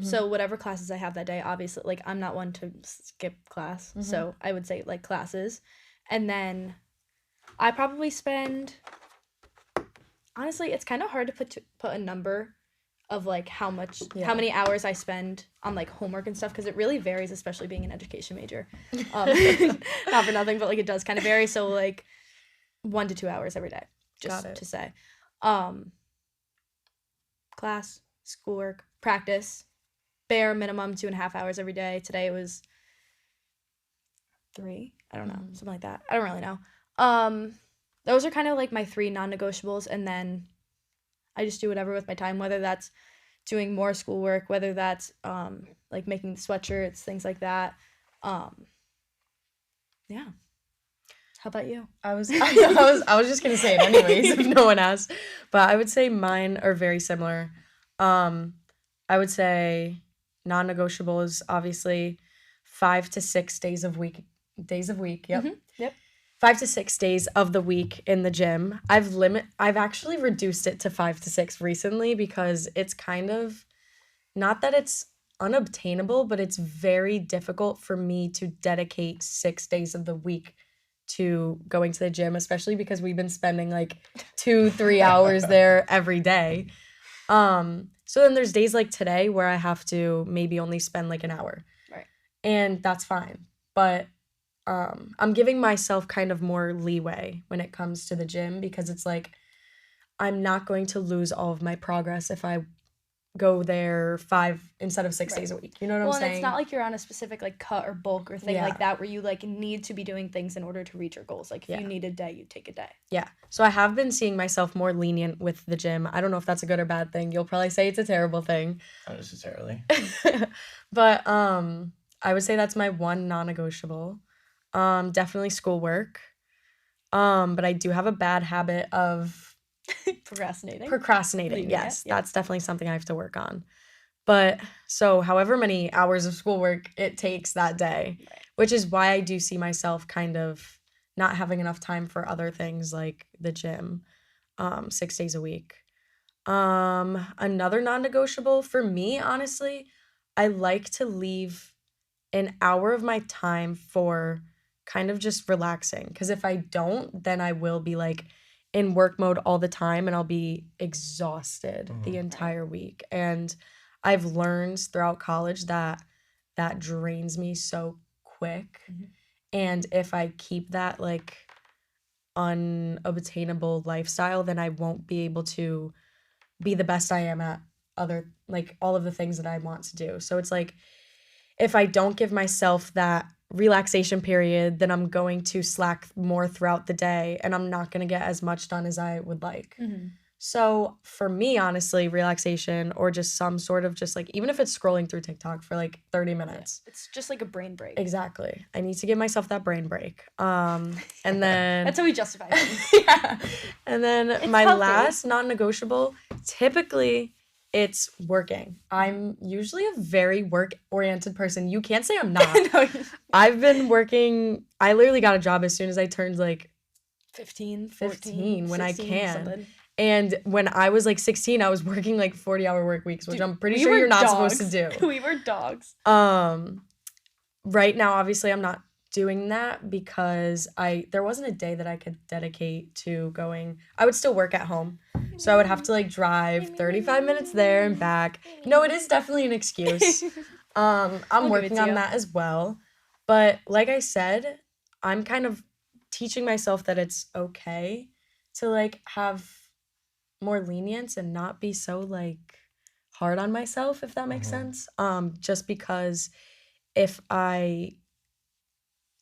Speaker 2: So whatever classes I have that day, obviously, like, I'm not one to skip class. So I would say like classes. And then I probably spend, honestly, it's kind of hard to put a number of like how many hours I spend on like homework and stuff because it really varies, especially being an education major. Not for nothing, but like it does kind of vary. So like 1 to 2 hours every day, just
Speaker 1: Got it.
Speaker 2: to say. Class, schoolwork, practice, bare minimum 2.5 hours every day. Today it was 3. I don't know, something like that. I don't really know. Those are kind of like my 3 non-negotiables, and then I just do whatever with my time, whether that's doing more schoolwork, whether that's like making sweatshirts, things like that. Yeah. How about you?
Speaker 1: I was just gonna say it anyways if no one asked, but I would say mine are very similar. I would say non-negotiable is obviously 5 to 6 days of week. Yep.
Speaker 2: Yep.
Speaker 1: 5 to 6 days of the week in the gym. I've actually reduced it to 5 to 6 recently because it's kind of not that it's unobtainable, but it's very difficult for me to dedicate 6 days of the week to going to the gym, especially because we've been spending like 2-3 hours there every day. So then there's days like today where I have to maybe only spend like an hour.
Speaker 2: Right.
Speaker 1: And that's fine. But I'm giving myself kind of more leeway when it comes to the gym because it's like I'm not going to lose all of my progress if I go there 5 instead of 6 days a week. You know what I'm
Speaker 2: And
Speaker 1: saying?
Speaker 2: it's not like you're on a specific like cut or bulk or thing
Speaker 1: Yeah.
Speaker 2: like that where you like need to be doing things in order to reach your goals. Like if you need a day, you take a day.
Speaker 1: Yeah. So I have been seeing myself more lenient with the gym. I don't know if that's a good or bad thing. You'll probably say it's a terrible thing.
Speaker 3: Not necessarily.
Speaker 1: But I would say that's my one non-negotiable. Definitely schoolwork. But I do have a bad habit of
Speaker 2: Procrastinating.
Speaker 1: procrastinating.
Speaker 2: Leaving
Speaker 1: Yes,
Speaker 2: it, yeah.
Speaker 1: that's definitely something I have to work on. But so however many hours of schoolwork it takes that day,
Speaker 2: Right.
Speaker 1: which is why I do see myself kind of not having enough time for other things like the gym, 6 days a week. Another non-negotiable for me, honestly, I like to leave an hour of my time for kind of just relaxing. Because if I don't, then I will be like in work mode all the time and I'll be exhausted the
Speaker 3: Mhm.
Speaker 1: entire week. And I've learned throughout college that that drains me so quick.
Speaker 2: Mhm.
Speaker 1: And if I keep that like unobtainable lifestyle, then I won't be able to be the best I am at other like all of the things that I want to do. So it's like if I don't give myself that relaxation period, then I'm going to slack more throughout the day and I'm not going to get as much done as I would like.
Speaker 2: Mhm.
Speaker 1: So for me, honestly, relaxation or just some sort of just like, even if it's scrolling through TikTok for like 30
Speaker 2: Yeah.
Speaker 1: minutes.
Speaker 2: It's just like a brain break.
Speaker 1: Exactly. I need to give myself that brain break. And then
Speaker 2: That's how we justify things.
Speaker 1: yeah. And then
Speaker 2: It's
Speaker 1: my
Speaker 2: healthy.
Speaker 1: last non-negotiable, typically it's working. I'm usually a very work-oriented person. You can't say I'm not.
Speaker 2: No,
Speaker 1: I've been working, I literally got a job as soon as I turned like
Speaker 2: 15,
Speaker 1: 15 when I
Speaker 2: 16,
Speaker 1: can.
Speaker 2: something.
Speaker 1: And when I was like 16, I was working like 40-hour work weeks, which
Speaker 2: Dude,
Speaker 1: I'm pretty
Speaker 2: we
Speaker 1: sure
Speaker 2: were
Speaker 1: you're not supposed to
Speaker 2: dogs.
Speaker 1: do.
Speaker 2: We were dogs.
Speaker 1: Right now, obviously, I'm not doing that because there wasn't a day that I could dedicate to going. I would still work at home. So I would have to like drive 35 minutes there and back. No, it is definitely an excuse. I'm
Speaker 2: I'll give it
Speaker 1: working
Speaker 2: to
Speaker 1: on
Speaker 2: you.
Speaker 1: that as well. But like I said, I'm kind of teaching myself that it's okay to like have more lenience and not be so like hard on myself, if that makes
Speaker 3: Mhm.
Speaker 1: sense. Just because if I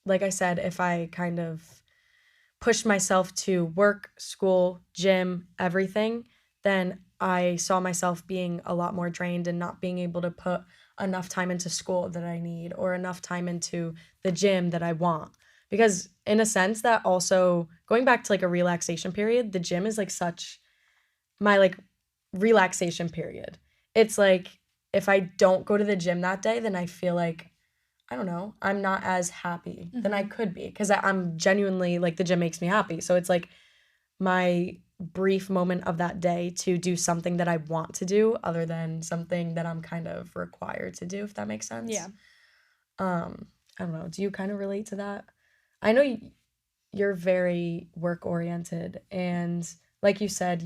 Speaker 1: like I said, if I kind of push myself to work, school, gym, everything, then I saw myself being a lot more drained and not being able to put enough time into school that I need or enough time into the gym that I want. Because in a sense that also going back to like a relaxation period, the gym is like such my like relaxation period. It's like if I don't go to the gym that day, then I feel like I don't know, I'm not as happy than I could be because I'm genuinely like the gym makes me happy. So it's like my brief moment of that day to do something that I want to do other than something that I'm kind of required to do, if that makes sense.
Speaker 2: Yeah.
Speaker 1: I don't know. Do you kind of relate to that? I know you're very work oriented and like you said,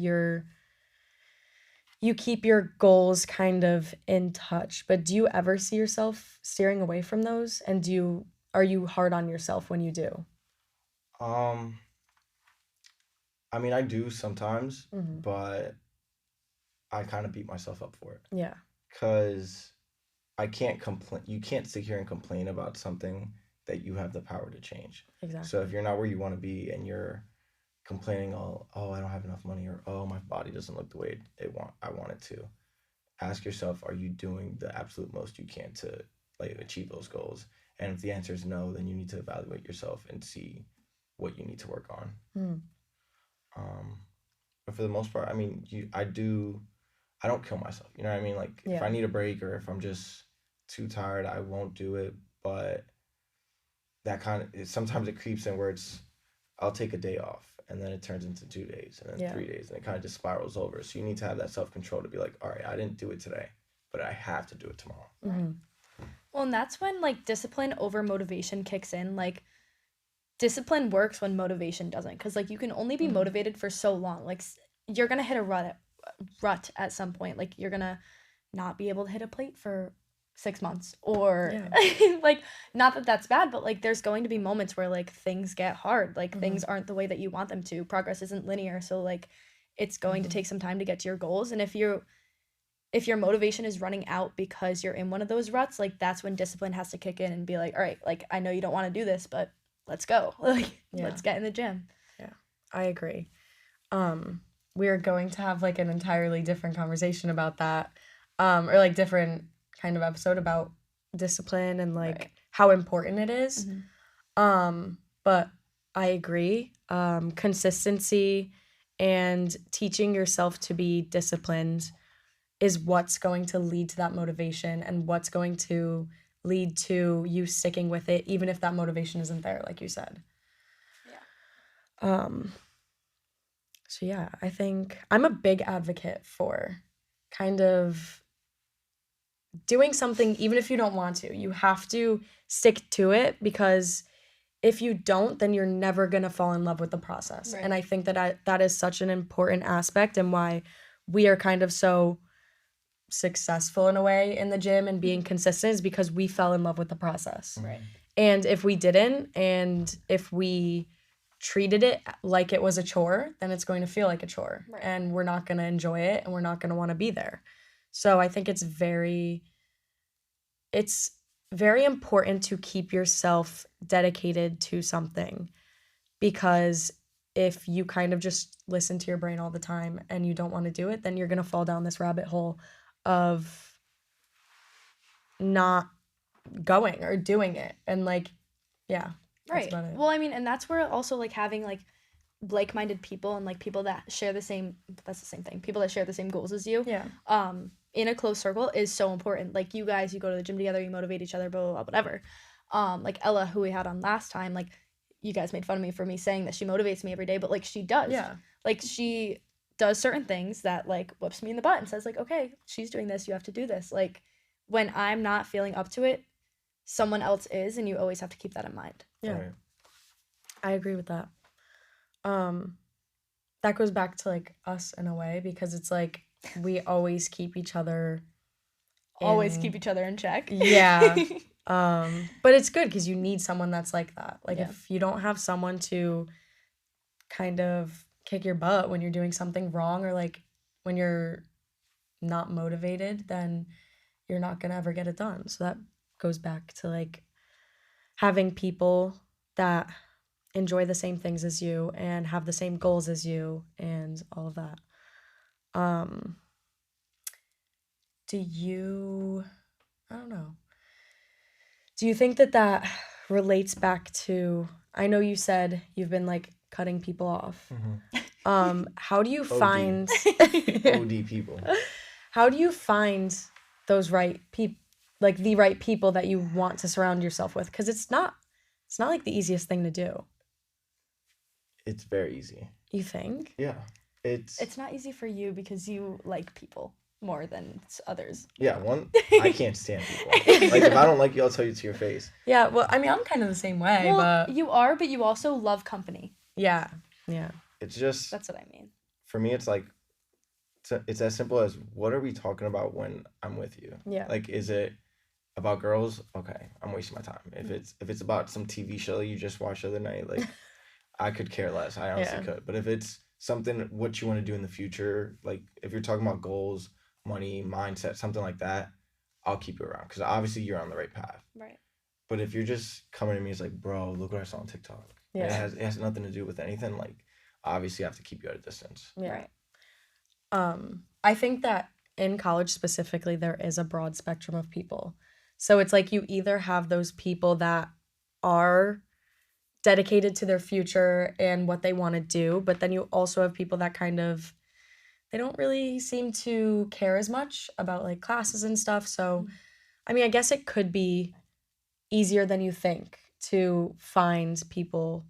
Speaker 1: you keep your goals kind of in touch, but do you ever see yourself steering away from those? And are you hard on yourself when you do?
Speaker 3: Um, I mean, I do sometimes,
Speaker 1: Hmm.
Speaker 3: but I kind of beat myself up for it
Speaker 1: Yeah,
Speaker 3: because I can't complain. You can't sit here and complain about something that you have the power to change. So
Speaker 1: exactly.
Speaker 3: if you're not where you want to be and you're complaining, oh, I don't have enough money, or oh, my body doesn't look the way I want it to. Ask yourself, are you doing the absolute most you can to like achieve those goals? And if the answer is no, then you need to evaluate yourself and see what you need to work on.
Speaker 1: Mm,
Speaker 3: Um, but for the most part, I mean, I don't kill myself. You know what I mean? Like if I
Speaker 1: yeah.
Speaker 3: need a break or if I'm just too tired, I won't do it. But that sometimes it creeps in where I'll take a day off and then it turns into 2 days and then
Speaker 1: Yeah.
Speaker 3: 3 days and it kind of just spirals over. So you need to have that self control to be like, all right, I didn't do it today, but I have to do it tomorrow.
Speaker 1: Hmm.
Speaker 2: Well, and that's when like discipline over motivation kicks in. Like discipline works when motivation doesn't, because like you can only be
Speaker 1: Hmm.
Speaker 2: motivated for so long. Like you're gonna hit a rut at some point. Like you're gonna not be able to hit a plate for 6 months or
Speaker 1: Yeah.
Speaker 2: like not that that's bad, but like there's going to be moments where like things get hard, like
Speaker 1: Hmm.
Speaker 2: things aren't the way that you want them to. Progress isn't linear, so like it's going to
Speaker 1: Hmm.
Speaker 2: take some time to get to your goals. And if your motivation is running out because you're in one of those ruts, like that's when discipline has to kick in and be like, all right, like I know you don't want to do this, but let's go. Like
Speaker 1: Yeah.
Speaker 2: let's get in the gym.
Speaker 1: Yeah. I agree. Um, we are going to have like an entirely different conversation about that, or like different kind of episode about discipline and like
Speaker 2: Right.
Speaker 1: how important it is.
Speaker 2: Mhm.
Speaker 1: But I agree. Consistency and teaching yourself to be disciplined is what's going to lead to that motivation and what's going to lead to you sticking with it, even if that motivation isn't there, like you said.
Speaker 2: Yeah.
Speaker 1: So yeah, I think I'm a big advocate for kind of doing something even if you don't want to. You have to stick to it, because if you don't, then you're never going to fall in love with the process.
Speaker 2: Right.
Speaker 1: And I think that is such an important aspect, and why we are kind of so successful in a way in the gym and being consistent, is because we fell in love with the process.
Speaker 2: Right.
Speaker 1: And if we didn't, and if we treated it like it was a chore, then it's going to feel like a chore.
Speaker 2: Right.
Speaker 1: And we're not going to enjoy it, and we're not going to want to be there. So I think it's very important to keep yourself dedicated to something, because if you kind of just listen to your brain all the time and you don't want to do it, then you're going to fall down this rabbit hole of not going or doing it. And like, yeah, that's
Speaker 2: Right.
Speaker 1: about it.
Speaker 2: Well, I mean, and that's where also like having like like-minded people and like people that share the same, that's the same thing, people that share the same goals as you,
Speaker 1: Yeah.
Speaker 2: in a close circle is so important. Like you guys, you go to the gym together, you motivate each other, blah, blah, blah, whatever. Like Ella, who we had on last time, like you guys made fun of me for me saying that she motivates me every day, but like she does.
Speaker 1: Yeah.
Speaker 2: Like she does certain things that like whips me in the butt and says like, okay, she's doing this, you have to do this. Like when I'm not feeling up to it, someone else is, and you always have to keep that in mind.
Speaker 1: Yeah.
Speaker 3: Right.
Speaker 1: I agree with that. That goes back to like us in a way, because it's like we always keep each other
Speaker 2: Always
Speaker 1: in-
Speaker 2: keep each other in check.
Speaker 1: Yeah. But it's good because you need someone that's like that. Like
Speaker 2: Yeah.
Speaker 1: if you don't have someone to kind of kick your butt when you're doing something wrong, or like when you're not motivated, then you're not gonna ever get it done. So that goes back to like having people that enjoy the same things as you and have the same goals as you and all of that. Do you, I don't know. Do you think that relates back to, I know you said you've been like cutting people off. How do you find
Speaker 3: OD people.
Speaker 1: How do you find those right people, like the right people that you want to surround yourself with? Because it's not like the easiest thing to do.
Speaker 3: It's very easy.
Speaker 1: You think?
Speaker 3: Yeah.
Speaker 2: It's not easy for you because you like people more than others.
Speaker 3: Yeah, I can't stand people. Like if I don't like you, I'll tell you to your face.
Speaker 1: Yeah, well, I mean, I'm kind of the same way,
Speaker 2: Well,
Speaker 1: but
Speaker 2: you are, but you also love company.
Speaker 1: yeah.
Speaker 3: It's just,
Speaker 2: That's what I mean.
Speaker 3: for me, it's like, it's as simple as, what are we talking about when I'm with you?
Speaker 1: Yeah.
Speaker 3: Like, is it about girls? Okay, I'm wasting my time. If it's about some TV show you just watched the other night, like, I could care less. I honestly could. But if it's something, what you want to do in the future, like, if you're talking about goals, money, mindset, something like that, I'll keep you around. Because obviously you're on the right path.
Speaker 2: Right.
Speaker 3: But if you're just coming to me as like, bro, look what I saw on TikTok.
Speaker 1: Yeah.
Speaker 3: And it has nothing to do with anything. Like, obviously I have to keep you at a distance.
Speaker 1: Yeah.
Speaker 2: Right.
Speaker 1: I think that in college specifically, there is a broad spectrum of people. So it's like you either have those people that are dedicated to their future and what they want to do, but then you also have people that kind of, they don't really seem to care as much about like classes and stuff. So, I mean, I guess it could be easier than you think to find people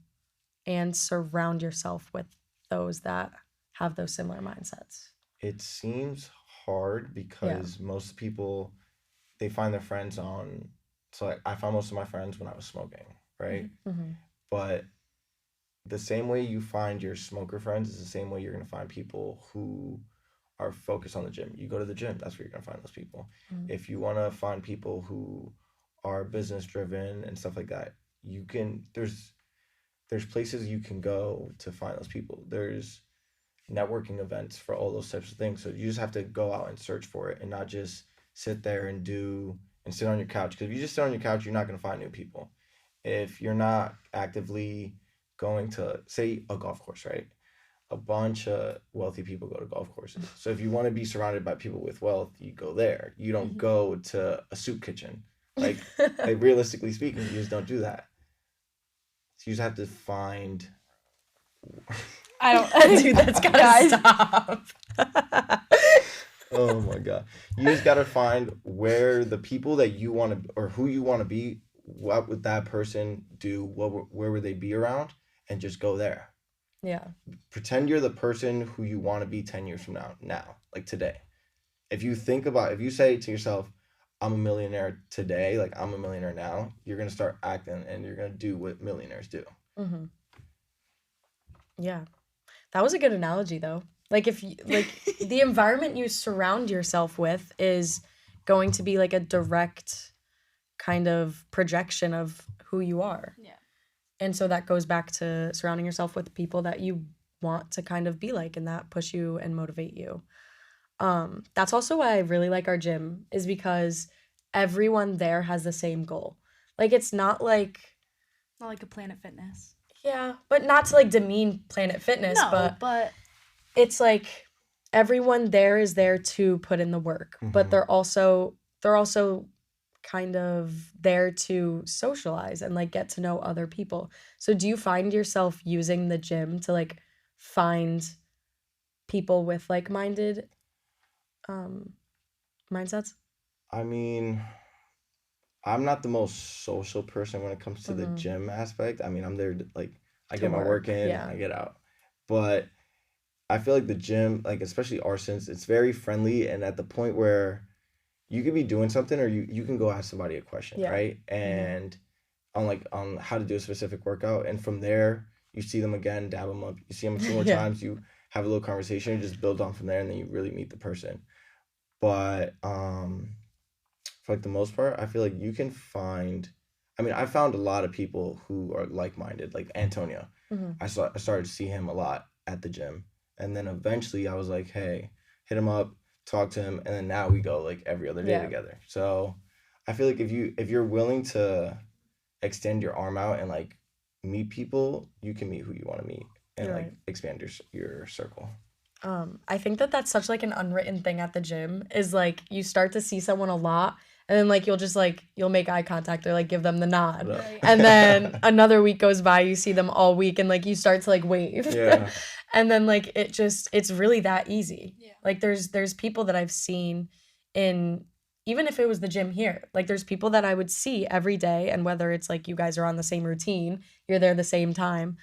Speaker 1: and surround yourself with those that have those similar mindsets.
Speaker 3: It seems hard because most people, they find their friends on, so like, I found most of my friends when I was smoking, right?
Speaker 1: Mm-hmm.
Speaker 3: But the same way you find your smoker friends is the same way you're going to find people who are focused on the gym. You go to the gym, that's where you're going to find those people.
Speaker 1: Mm-hmm.
Speaker 3: If you want to find people who are business driven and stuff like that, you can, there's places you can go to find those people. There's networking events for all those types of things. So you just have to go out and search for it and not just sit there and sit on your couch. Because if you just sit on your couch, you're not going to find new people. If you're not actively going to, say, a golf course, right? A bunch of wealthy people go to golf courses. So if you want to be surrounded by people with wealth, you go there. You don't go to a soup kitchen. Like realistically speaking, you just don't do that. So you just have to find.
Speaker 2: I don't.
Speaker 1: Dude, that's gotta stop.
Speaker 3: Oh my God. You just gotta find where the people that you want to or who you want to be, what would that person do, where would they be around, and just go there.
Speaker 1: Yeah.
Speaker 3: Pretend you're the person who you want to be 10 years from now, like today. If you say to yourself, I'm a millionaire today, like I'm a millionaire now, you're gonna start acting and you're gonna do what millionaires do.
Speaker 1: Hmm. Yeah. That was a good analogy though. Like if you, like the environment you surround yourself with is going to be like a direct kind of projection of who you are.
Speaker 2: Yeah.
Speaker 1: And so that goes back to surrounding yourself with people that you want to kind of be like and that push you and motivate you. That's also why I really like our gym is because everyone there has the same goal. Like it's not like
Speaker 2: Not like a Planet Fitness.
Speaker 1: yeah, but not to like demean Planet Fitness,
Speaker 2: No,
Speaker 1: but
Speaker 2: but
Speaker 1: it's like everyone there is there to put in the work, but
Speaker 3: Hmm.
Speaker 1: they're also kind of there to socialize and like get to know other people. So do you find yourself using the gym to like find people with like-minded um mindsets?
Speaker 3: I mean, I'm not the most social person when it comes to the
Speaker 1: Mm-hmm.
Speaker 3: gym aspect. I mean, I'm there to, like, I
Speaker 1: To
Speaker 3: get my work
Speaker 1: work,
Speaker 3: in,
Speaker 1: yeah.
Speaker 3: I get out. But I feel like the gym, like especially Arson's, it's very friendly and at the point where you could be doing something or you can go ask somebody a question,
Speaker 1: Yeah.
Speaker 3: right?
Speaker 1: Mm-hmm.
Speaker 3: And on how to do a specific workout, and from there you see them again, dab them up. You see them two more
Speaker 1: Yeah.
Speaker 3: times, you have a little conversation, you just build on from there, and then you really meet the person. But for like the most part, I feel like you can find. I mean, I found a lot of people who are like minded, like Antonio.
Speaker 1: Mm-hmm.
Speaker 3: I started to see him a lot at the gym, and then eventually I was like, hey, hit him up, talk to him, and then now we go like every other day
Speaker 1: Yeah.
Speaker 3: together. So I feel like if you're willing to extend your arm out and like meet people, you can meet who you want to meet and
Speaker 1: You're
Speaker 3: like
Speaker 1: right.
Speaker 3: expand your circle.
Speaker 1: I think that that's such like an unwritten thing at the gym is like you start to see someone a lot and then like you'll make eye contact or like give them the nod.
Speaker 3: What
Speaker 2: Right.
Speaker 1: And then
Speaker 3: up?
Speaker 1: another week goes by, you see them all week and like you start to like wave.
Speaker 3: Yeah.
Speaker 1: And then like it's really that easy.
Speaker 2: Yeah.
Speaker 1: Like there's people that I've seen in even if it was the gym here, like there's people that I would see every day and whether it's like you guys are on the same routine, you're there the same time,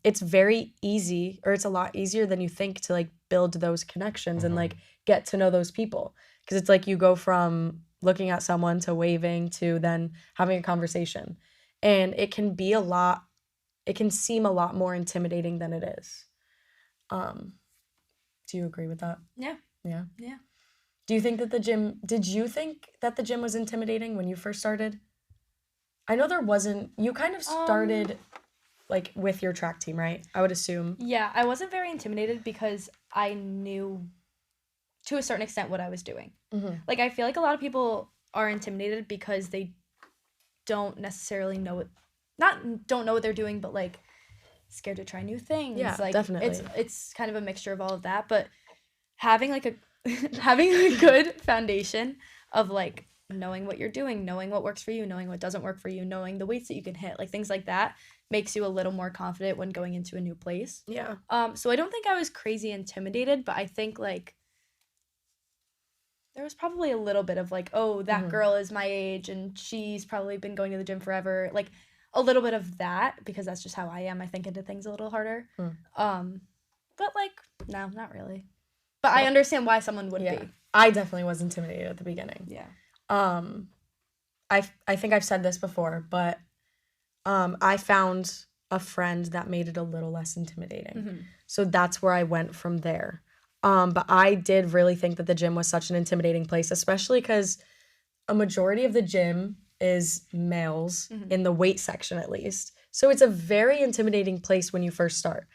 Speaker 1: it's very easy or it's a lot easier than you think to like build those connections and
Speaker 3: Hmm.
Speaker 1: like get to know those people because it's like you go from looking at someone to waving to then having a conversation and it can seem a lot more intimidating than it is. um do you agree with that?
Speaker 2: Yeah.
Speaker 1: Yeah.
Speaker 2: Yeah.
Speaker 1: Did you think that the gym was intimidating when you first started? I know there wasn't. You kind of started like with your track team, right? I would assume.
Speaker 2: Yeah, I wasn't very intimidated because I knew to a certain extent what I was doing.
Speaker 1: Mm-hmm.
Speaker 2: Like I feel like a lot of people are intimidated because they don't necessarily know what not don't know what they're doing, but like scared to try new things.
Speaker 1: Yeah,
Speaker 2: Like
Speaker 1: definitely.
Speaker 2: it's kind of a mixture of all of that, but having like a having a good foundation of like knowing what you're doing, knowing what works for you, knowing what doesn't work for you, knowing the weights that you can hit, like things like that makes you a little more confident when going into a new place.
Speaker 1: Yeah.
Speaker 2: So I don't think I was crazy intimidated, but I think like there was probably a little bit of like, oh, that
Speaker 1: Mhm.
Speaker 2: girl is my age and she's probably been going to the gym forever. Like a little bit of that because that's just how I am. I think into things a little harder.
Speaker 1: Hmm.
Speaker 2: But like no, not really. But I understand why someone would
Speaker 1: Yeah.
Speaker 2: be.
Speaker 1: I definitely was intimidated at the beginning.
Speaker 2: Yeah.
Speaker 1: Um, I think I've said this before, but I found a friend that made it a little less intimidating.
Speaker 2: Mm-hmm.
Speaker 1: So that's where I went from there. But I did really think that the gym was such an intimidating place, especially because a majority of the gym is males
Speaker 2: Mhm.
Speaker 1: in the weight section at least. So it's a very intimidating place when you first start.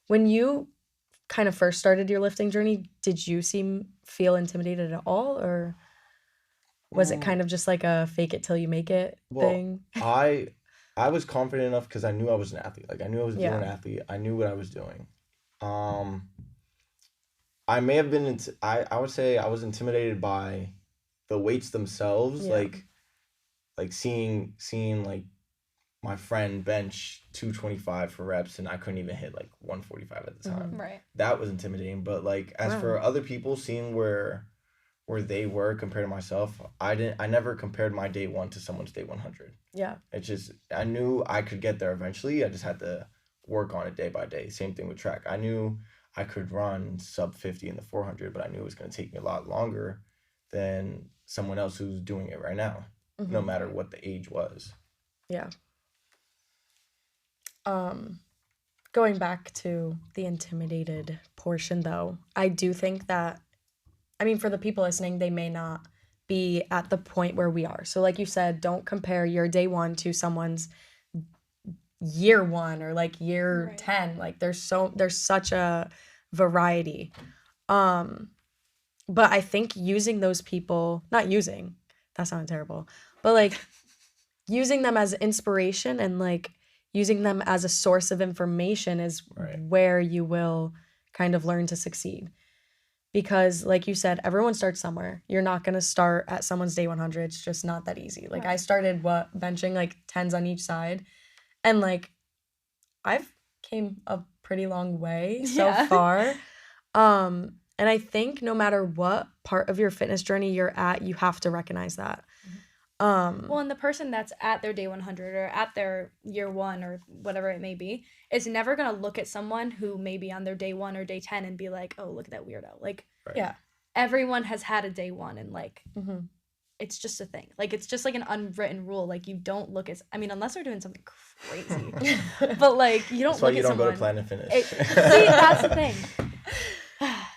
Speaker 1: When you kind of first started your lifting journey, did you feel intimidated at all or was it
Speaker 3: Mm,
Speaker 1: kind of just like a fake it till you make it
Speaker 3: well,
Speaker 1: thing?
Speaker 3: I was confident enough because I knew I was an athlete. Like I knew I was a
Speaker 1: Yeah.
Speaker 3: D1 athlete. I knew what I was doing. Um, I may have been. I would say I was intimidated by the weights themselves.
Speaker 1: Yeah.
Speaker 3: Like seeing like my friend bench 225 for reps and I couldn't even hit like 145 at the time.
Speaker 2: Right.
Speaker 3: That was intimidating. But like as for other people, seeing where they were compared to myself, I never compared my day 1 to someone's day 100.
Speaker 1: Yeah.
Speaker 3: It's just I knew I could get there eventually. I just had to work on it day by day. Same thing with track. I knew I could run sub 50 in the 400, but I knew it was going to take me a lot longer than someone else who's doing it right now, no matter what the age was.
Speaker 1: Yeah. Going back to the intimidated portion though, I do think that, I mean, for the people listening, they may not be at the point where we are. So like you said, don't compare your day 1 to someone's year 1 or like year 10. Like there's such a variety. But I think using those people, not using, that sounded terrible, but like using them as inspiration and like using them as a source of information is where you will kind of learn to succeed. Because like you said, everyone starts somewhere. You're not going to start at someone's day 100. It's just not that easy. Like I started benching like 10s on each side. And like I've came a pretty long way so far. And I think no matter what part of your fitness journey you're at, you have to recognize that.
Speaker 2: Well, and the person that's at their day 100 or at their year 1 or whatever it may be is never going to look at someone who may be on their day 1 or day 10 and be like, oh, look at that weirdo. Like,
Speaker 1: yeah,
Speaker 2: everyone has had a day 1 and like, it's just a thing. Like, it's just like an unwritten rule. Like, you don't look at, I mean, unless they're doing something crazy, but like, you don't
Speaker 3: That's why
Speaker 2: look
Speaker 3: you
Speaker 2: at
Speaker 3: don't
Speaker 2: someone.
Speaker 3: go to Planet Fitness.
Speaker 2: See, that's the thing.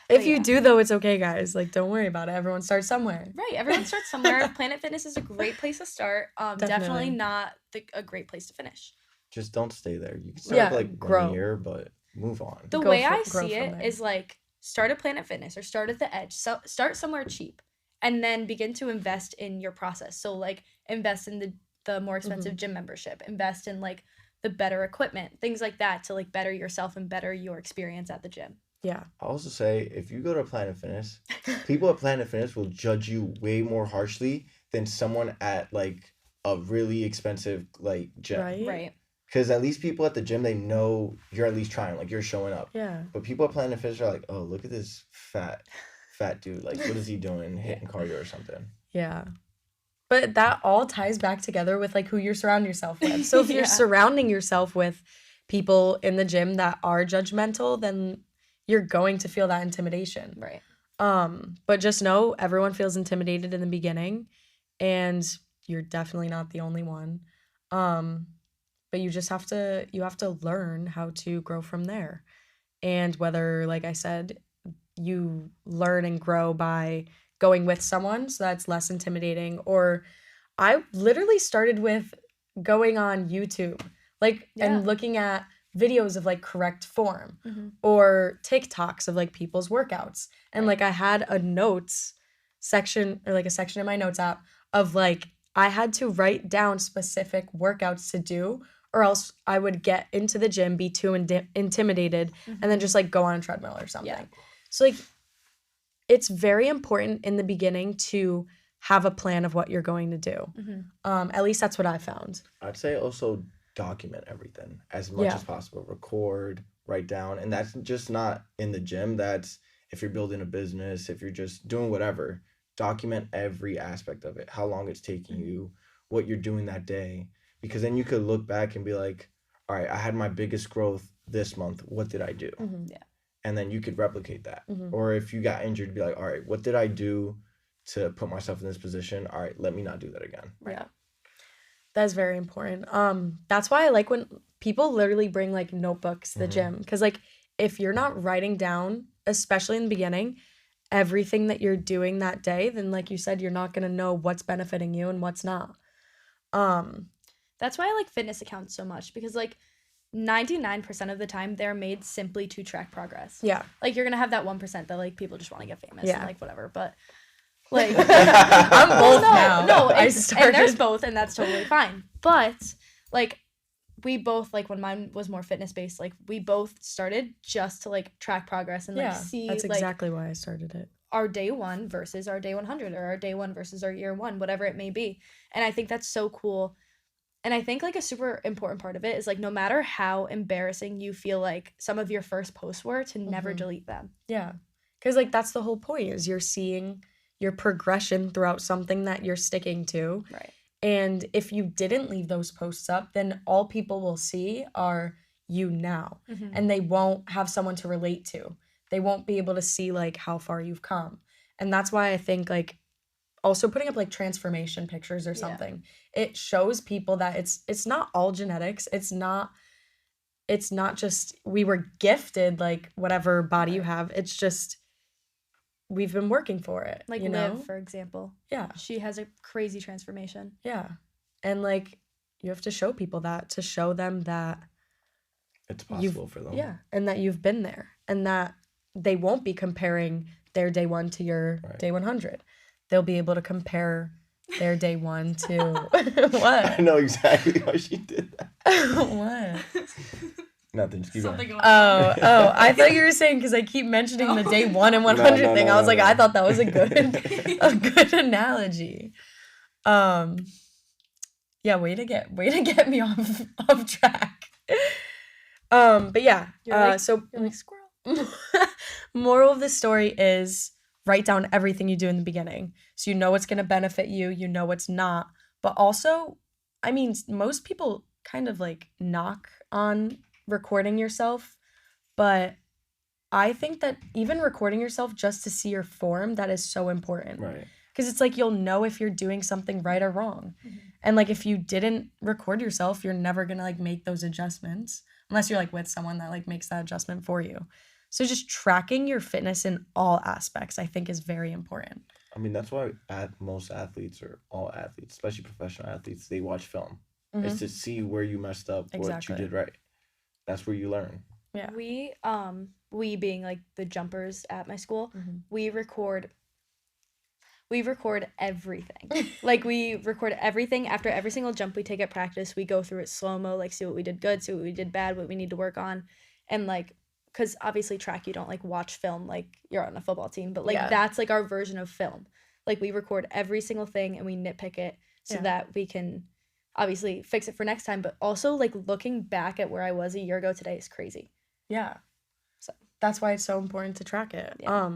Speaker 1: If you do, though, it's okay, guys. Like, don't worry about it. Everyone starts somewhere.
Speaker 2: Right. Everyone starts somewhere. Planet Fitness is a great place to start. Definitely not a great place to finish.
Speaker 3: Just don't stay there. You can start like
Speaker 1: grow.
Speaker 3: 1 year, but move on.
Speaker 2: The way I see it is like start at Planet Fitness or start at the edge. So start somewhere cheap and then begin to invest in your process. So like invest in the more expensive gym membership, invest in like the better equipment, things like that to like better yourself and better your experience at the gym.
Speaker 1: Yeah.
Speaker 3: I also say if you go to Planet Fitness, people at Planet Fitness will judge you way more harshly than someone at like a really expensive like gym.
Speaker 2: Right.
Speaker 3: Because at least people at the gym, they know you're at least trying, like you're showing up.
Speaker 1: Yeah.
Speaker 3: But people at Planet Fitness are like, oh, look at this fat dude. Like, what is he doing? Hitting cardio or something.
Speaker 1: Yeah. But that all ties back together with like who you're surrounding yourself with. So if you're surrounding yourself with people in the gym that are judgmental, then you're going to feel that intimidation.
Speaker 2: Right.
Speaker 1: But just know everyone feels intimidated in the beginning and you're definitely not the only one. But you just have to learn how to grow from there. And whether, like I said, you learn and grow by going with someone, so that's less intimidating, or I literally started with going on YouTube, like, and looking at videos of like correct form or TikToks of like people's workouts. And like I had a notes section or like a section in my notes app of like I had to write down specific workouts to do or else I would get into the gym, be too intimidated, and then just like go on a treadmill or something. Yeah. So like it's very important in the beginning to have a plan of what you're going to do. At least that's what I found.
Speaker 3: I'd say also document everything as much as possible. Record, write down. And that's just not in the gym. That's if you're building a business, if you're just doing whatever, document every aspect of it. How long it's taking you, what you're doing that day. Because then you could look back and be like, all right, I had my biggest growth this month. What did I do? And then you could replicate that. Or if you got injured, be like, all right, what did I do to put myself in this position? All right, let me not do that again.
Speaker 1: Yeah. That's very important. That's why I like when people literally bring like notebooks to the gym. Because like if you're not writing down, especially in the beginning, everything that you're doing that day, then like you said, you're not going to know what's benefiting you and what's not.
Speaker 2: That's why I like fitness accounts so much, because like 99% of the time they're made simply to track progress.
Speaker 1: Yeah.
Speaker 2: Like you're going to have that 1% that like people just want to get famous and like whatever. But like
Speaker 1: I'm both now.
Speaker 2: No, and there's both, and that's totally fine. But like we both, like when mine was more fitness based, like we both started just to like track progress and like see.
Speaker 1: That's exactly why I started it.
Speaker 2: Our day 1 versus our day 100, or our day 1 versus our year 1, whatever it may be. And I think that's so cool And I think like a super important part of it is like no matter how embarrassing you feel like some of your first posts were, to never
Speaker 1: Mhm.
Speaker 2: delete them.
Speaker 1: Yeah. Because, like, that's the whole point is you're seeing your progression throughout something that you're sticking to.
Speaker 2: Right.
Speaker 1: And if you didn't leave those posts up, then all people will see are you now.
Speaker 2: Mhm.
Speaker 1: And they won't have someone to relate to. They won't be able to see, like, how far you've come. And that's why I think, like, also putting up like transformation pictures or
Speaker 2: Yeah.
Speaker 1: something, it shows people that it's not all genetics. It's not just we were gifted like whatever body you
Speaker 2: Right.
Speaker 1: have. It's just we've been working for it,
Speaker 2: Like
Speaker 1: you know?
Speaker 2: Liv, for example.
Speaker 1: Yeah.
Speaker 2: She has a crazy transformation.
Speaker 1: Yeah. And like you have to show people that to show them that
Speaker 3: It's
Speaker 1: you've
Speaker 3: possible for them.
Speaker 1: yeah, and that you've been there and that they won't be comparing their day 1 to your
Speaker 3: Right.
Speaker 1: day 100. They'll be able to compare their day 1 to what?
Speaker 3: I know exactly how she did that.
Speaker 1: What?
Speaker 3: Nothing. Just keep going.
Speaker 1: Oh, I thought you were saying because I keep mentioning the day 1 and 100
Speaker 3: No,
Speaker 1: thing.
Speaker 3: no,
Speaker 1: I was
Speaker 3: no,
Speaker 1: like,
Speaker 3: no.
Speaker 1: I thought that was a good analogy. Yeah, way to get me off track. But yeah,
Speaker 2: You're
Speaker 1: so
Speaker 2: like squirrel.
Speaker 1: moral of the story is write down everything you do in the beginning. So you know what's going to benefit you, you know what's not. But also, I mean, most people kind of like knock on recording yourself, but I think that even recording yourself just to see your form, that is so important.
Speaker 3: Right.
Speaker 1: Because it's like you'll know if you're doing something right or wrong.
Speaker 2: Mhm.
Speaker 1: And like if you didn't record yourself, you're never going to like make those adjustments unless you're like with someone that like makes that adjustment for you. So just tracking your fitness in all aspects I think is very important.
Speaker 3: I mean, that's why most athletes or all athletes, especially professional athletes, they watch film. It's
Speaker 1: Mhm.
Speaker 3: to see where you messed up, what
Speaker 1: Exactly.
Speaker 3: you did right. That's where you learn.
Speaker 1: Yeah.
Speaker 2: We being like the jumpers at my school,
Speaker 1: Mhm.
Speaker 2: we record everything. Like we record everything after every single jump we take at practice. We go through it slow-mo, like see what we did good, see what we did bad, what we need to work on. And like because obviously track you don't like watch film like you're on a football team, but like
Speaker 1: Yeah.
Speaker 2: that's like our version of film. Like we record every single thing and we nitpick it so
Speaker 1: Yeah.
Speaker 2: that we can obviously fix it for next time, but also like looking back at where I was a year ago today is crazy.
Speaker 1: Yeah.
Speaker 2: So
Speaker 1: That's why it's so important to track it.
Speaker 2: Yeah.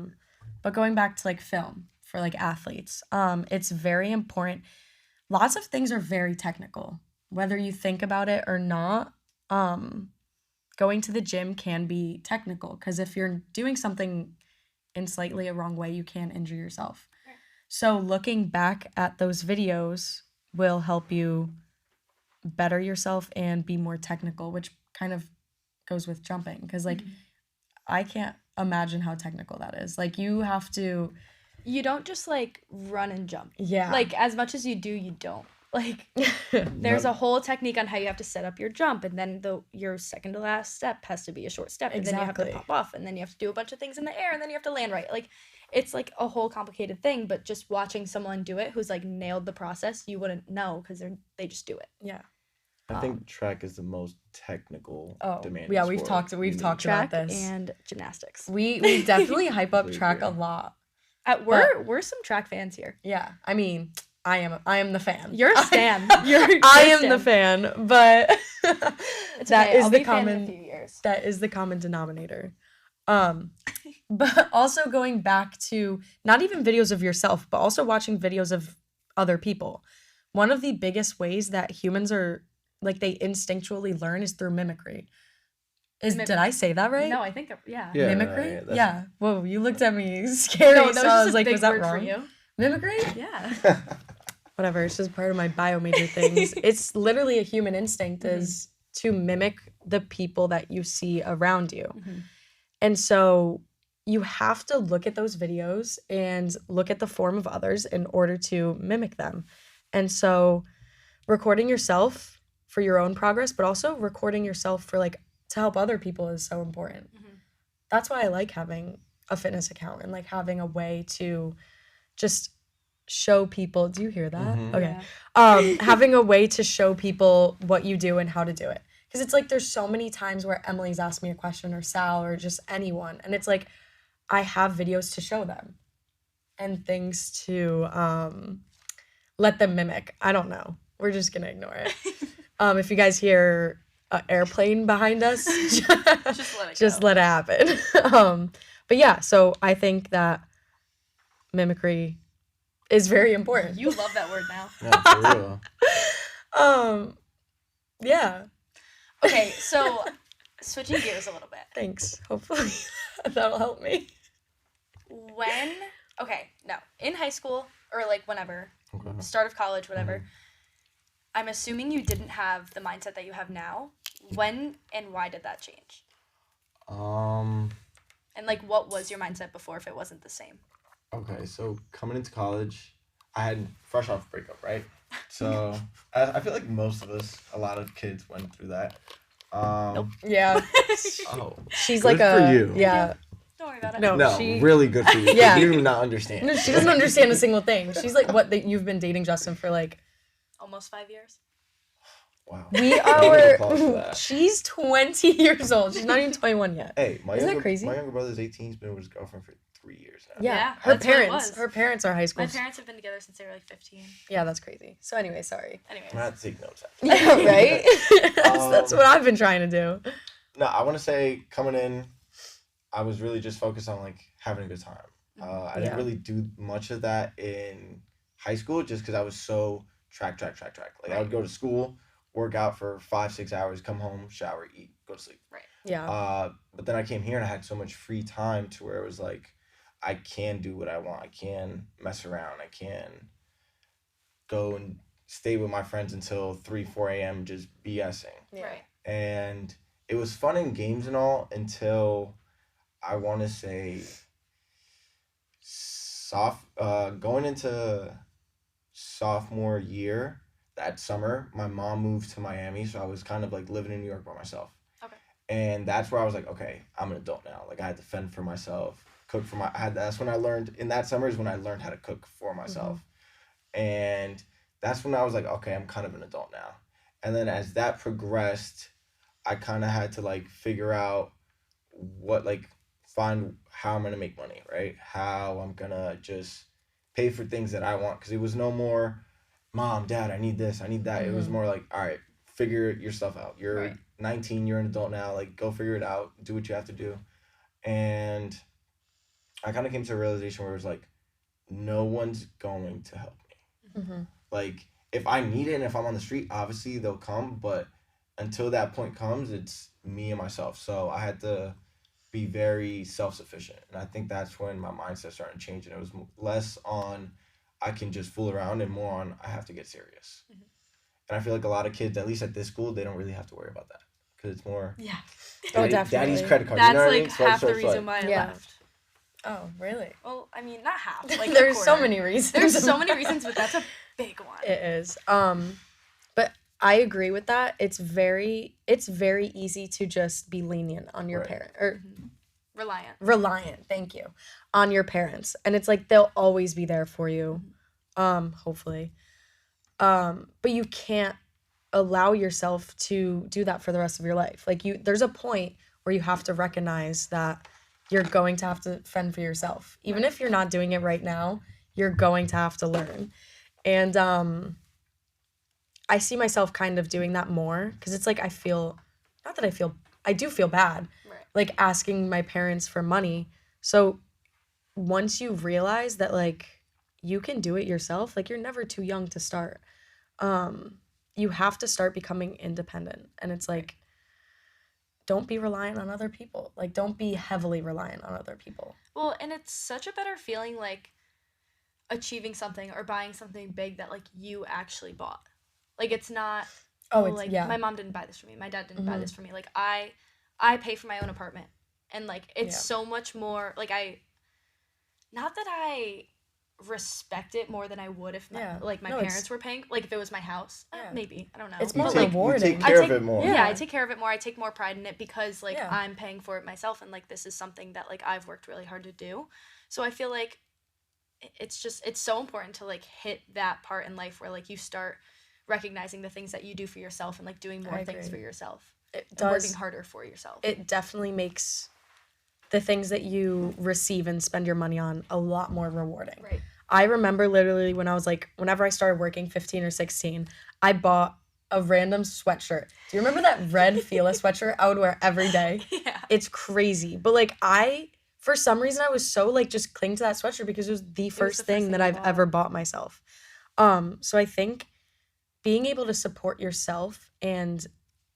Speaker 1: But going back to like film for like athletes, it's very important. Lots of things are very technical, whether you think about it or not. Going to the gym can be technical because if you're doing something in slightly a wrong way, you can injure yourself.
Speaker 2: Right.
Speaker 1: So looking back at those videos will help you better yourself and be more technical, which kind of goes with jumping because like I can't imagine how technical that is. Like you have to
Speaker 2: You don't just like run and jump.
Speaker 1: yeah.
Speaker 2: Like as much as you do, you don't. Like there's a whole technique on how you have to set up your jump, and then your second to last step has to be a short step, and then you have to
Speaker 1: Exactly.
Speaker 2: pop off, and then you have to do a bunch of things in the air, and then you have to land right. Like it's like a whole complicated thing, but just watching someone do it who's like nailed the process, you wouldn't know because they just do it.
Speaker 1: Yeah.
Speaker 3: I think track is the most technical demanding
Speaker 1: Yeah,
Speaker 3: sport.
Speaker 1: we've talked
Speaker 2: Track
Speaker 1: about this.
Speaker 2: and gymnastics.
Speaker 1: We definitely hype up
Speaker 3: Completely
Speaker 1: track a
Speaker 3: agree.
Speaker 1: lot.
Speaker 2: We're some track fans here.
Speaker 1: Yeah. I mean, I am the fan.
Speaker 2: You're a stan.
Speaker 1: I am the fan, but
Speaker 2: It's
Speaker 1: that
Speaker 2: okay,
Speaker 1: is
Speaker 2: I'll
Speaker 1: the
Speaker 2: be a fan in a
Speaker 1: common
Speaker 2: few years.
Speaker 1: that is the common denominator. But also going back to not even videos of yourself, but also watching videos of other people. One of the biggest ways that humans are like they instinctually learn is through mimicry. Did I say that right?
Speaker 2: No, I think yeah.
Speaker 3: Yeah,
Speaker 1: Mimicry?
Speaker 3: that's-
Speaker 1: Yeah. Whoa, you looked at me scary.
Speaker 2: No, that
Speaker 1: so
Speaker 2: was
Speaker 1: I
Speaker 2: just
Speaker 1: was
Speaker 2: a
Speaker 1: like,
Speaker 2: big
Speaker 1: was that
Speaker 2: word
Speaker 1: wrong?
Speaker 2: for you.
Speaker 1: Mimicry?
Speaker 2: Yeah.
Speaker 1: Whatever. It's just part of my bio major things. It's literally a human instinct is to mimic the people that you see around you. And so you have to look at those videos and look at the form of others in order to mimic them. And so recording yourself for your own progress, but also recording yourself for like to help other people is so important. That's why I like having a fitness account and like having a way to just show people. Do you hear that?
Speaker 3: Mhm.
Speaker 1: Okay.
Speaker 2: Yeah.
Speaker 1: Having a way to show people what you do and how to do it. Because it's like there's so many times where Emily's asked me a question or Sal or just anyone. And it's like I have videos to show them and things to let them mimic. I don't know. We're just gonna ignore it. If you guys hear an airplane behind us,
Speaker 2: Just let it
Speaker 1: just
Speaker 2: go.
Speaker 1: let it happen. But yeah, so I think that mimicry is very important.
Speaker 2: You love that word now.
Speaker 3: Yeah, for real.
Speaker 1: Yeah.
Speaker 2: Okay, so switching gears a little bit.
Speaker 1: Thanks. Hopefully that'll help me.
Speaker 2: In high school or like whenever,
Speaker 3: Okay.
Speaker 2: start of college, whatever, I'm assuming you didn't have the mindset that you have now. When and why did that change? And like, what was your mindset before if it wasn't the same?
Speaker 3: Okay, so coming into college, I had fresh off breakup, right? So I feel like most of us, a lot of kids went through that.
Speaker 2: Nope.
Speaker 1: Yeah.
Speaker 3: Oh,
Speaker 1: She's
Speaker 3: good
Speaker 1: like a
Speaker 3: for you.
Speaker 1: yeah.
Speaker 2: Don't worry about it.
Speaker 1: No,
Speaker 3: No,
Speaker 1: she
Speaker 3: really good for you. 'Cause
Speaker 1: Yeah.
Speaker 3: You do not understand.
Speaker 1: No, she doesn't understand a single thing. She's like, what, that you've been dating Justin for like
Speaker 2: Almost 5 years.
Speaker 3: Wow.
Speaker 1: we
Speaker 3: Round of
Speaker 1: are
Speaker 3: applause for that.
Speaker 1: she's 20 years old. She's not even 21 yet.
Speaker 3: Hey,
Speaker 1: Isn't that crazy?
Speaker 3: My younger brother's 18. He's been with his girlfriend for 3 years now.
Speaker 1: Yeah.
Speaker 2: Yeah,
Speaker 1: Her
Speaker 2: that's what it
Speaker 1: parents.
Speaker 2: was.
Speaker 1: Her parents are high school.
Speaker 2: My parents have been together since they were like 15.
Speaker 1: Yeah, that's crazy. So anyway, sorry.
Speaker 3: I'm
Speaker 2: Anyways.
Speaker 3: gonna have to take notes. Actually.
Speaker 1: Yeah, right? That's what I've been trying to do.
Speaker 3: No, I want to say coming in, I was really just focused on like having a good time. I didn't
Speaker 1: Yeah.
Speaker 3: really do much of that in high school just because I was so track. Like I would go to school, work out for 5-6 hours, come home, shower, eat, go to sleep.
Speaker 1: Yeah.
Speaker 3: But then I came here and I had so much free time to where it was like I can do what I want. I can mess around. I can go and stay with my friends until 3-4 a.m. just BSing.
Speaker 1: Yeah.
Speaker 2: Right.
Speaker 3: And it was fun in games and all until I want to say going into sophomore year that summer, my mom moved to Miami, so I was kind of like living in New York by myself.
Speaker 2: Okay.
Speaker 3: And that's where I was like, okay, I'm an adult now. Like I had to fend for myself, cook for that's when I learned in that summer is when I learned how to cook for myself. And that's when I was like, okay, I'm kind of an adult now. And then as that progressed, I kind of had to like figure out find how I'm going to make money, right? How I'm going to just pay for things that I want. Because it was no more, Mom, Dad, I need this, I need that. It was more like, all right, figure your stuff out. You're
Speaker 2: Right.
Speaker 3: 19, you're an adult now. Like, go figure it out. Do what you have to do. And I kind of came to a realization where it was like, no one's going to help me.
Speaker 1: Mm-hmm.
Speaker 3: Like, if I need it and if I'm on the street, obviously they'll come. But until that point comes, it's me and myself. So I had to be very self-sufficient. And I think that's when my mindset started changing. It was less on I can just fool around and more on I have to get serious.
Speaker 2: Mhm.
Speaker 3: And I feel like a lot of kids, at least at this school, they don't really have to worry about that. Because it's more
Speaker 2: Yeah.
Speaker 1: Oh,
Speaker 3: daddy's
Speaker 1: definitely.
Speaker 3: credit card.
Speaker 2: That's
Speaker 3: you know what I
Speaker 2: like
Speaker 3: mean? Swipe,
Speaker 2: half the
Speaker 3: swipe,
Speaker 2: reason
Speaker 3: swipe.
Speaker 2: why I
Speaker 1: Yeah.
Speaker 2: left.
Speaker 1: Oh, really?
Speaker 2: Well, I mean, not half. Like a
Speaker 1: There's so
Speaker 2: quarter.
Speaker 1: many reasons.
Speaker 2: There's so many reasons, but that's a big one.
Speaker 1: It is. But I agree with that. It's very easy to just be lenient on your
Speaker 3: Right.
Speaker 1: parent or
Speaker 2: Reliant.
Speaker 1: thank you, on your parents. And it's like they'll always be there for you. Hopefully. But you can't allow yourself to do that for the rest of your life. Like there's a point where you have to recognize that you're going to have to fend for yourself. Even if you're not doing it right now, you're going to have to learn. And I see myself kind of doing that more because it's like I do feel bad,
Speaker 2: Right.
Speaker 1: like asking my parents for money. So once you realize that like you can do it yourself, like you're never too young to start. You have to start becoming independent. And it's like, don't be reliant on other people. Like, don't be heavily reliant on other people.
Speaker 2: Well, and it's such a better feeling like achieving something or buying something big that like you actually bought. Like it's not my mom didn't buy this for me. My dad didn't buy this for me. Like I pay for my own apartment. And like it's so much more like not that I respect it more than I would if my parents were paying. Like if it was my house, maybe I don't know.
Speaker 1: It's
Speaker 3: You
Speaker 1: more
Speaker 3: take
Speaker 1: rewarding.
Speaker 3: care of it more.
Speaker 2: Yeah, I take care of it more. I take more pride in it because like
Speaker 1: Yeah.
Speaker 2: I'm paying for it myself, and like this is something that like I've worked really hard to do. So I feel like it's so important to like hit that part in life where like you start recognizing the things that you do for yourself and like doing more things for yourself.
Speaker 1: It
Speaker 2: And
Speaker 1: does.
Speaker 2: working harder for yourself.
Speaker 1: It definitely makes the things that you receive and spend your money on a lot more rewarding.
Speaker 2: Right.
Speaker 1: I remember literally when I was like, whenever I started working 15 or 16, I bought a random sweatshirt. Do you remember that red Fila sweatshirt I would wear every day?
Speaker 2: Yeah.
Speaker 1: It's crazy. But like for some reason, I was so like just cling to that sweatshirt because it was the first thing that
Speaker 2: you
Speaker 1: I've
Speaker 2: bought.
Speaker 1: ever bought myself. So I think being able to support yourself and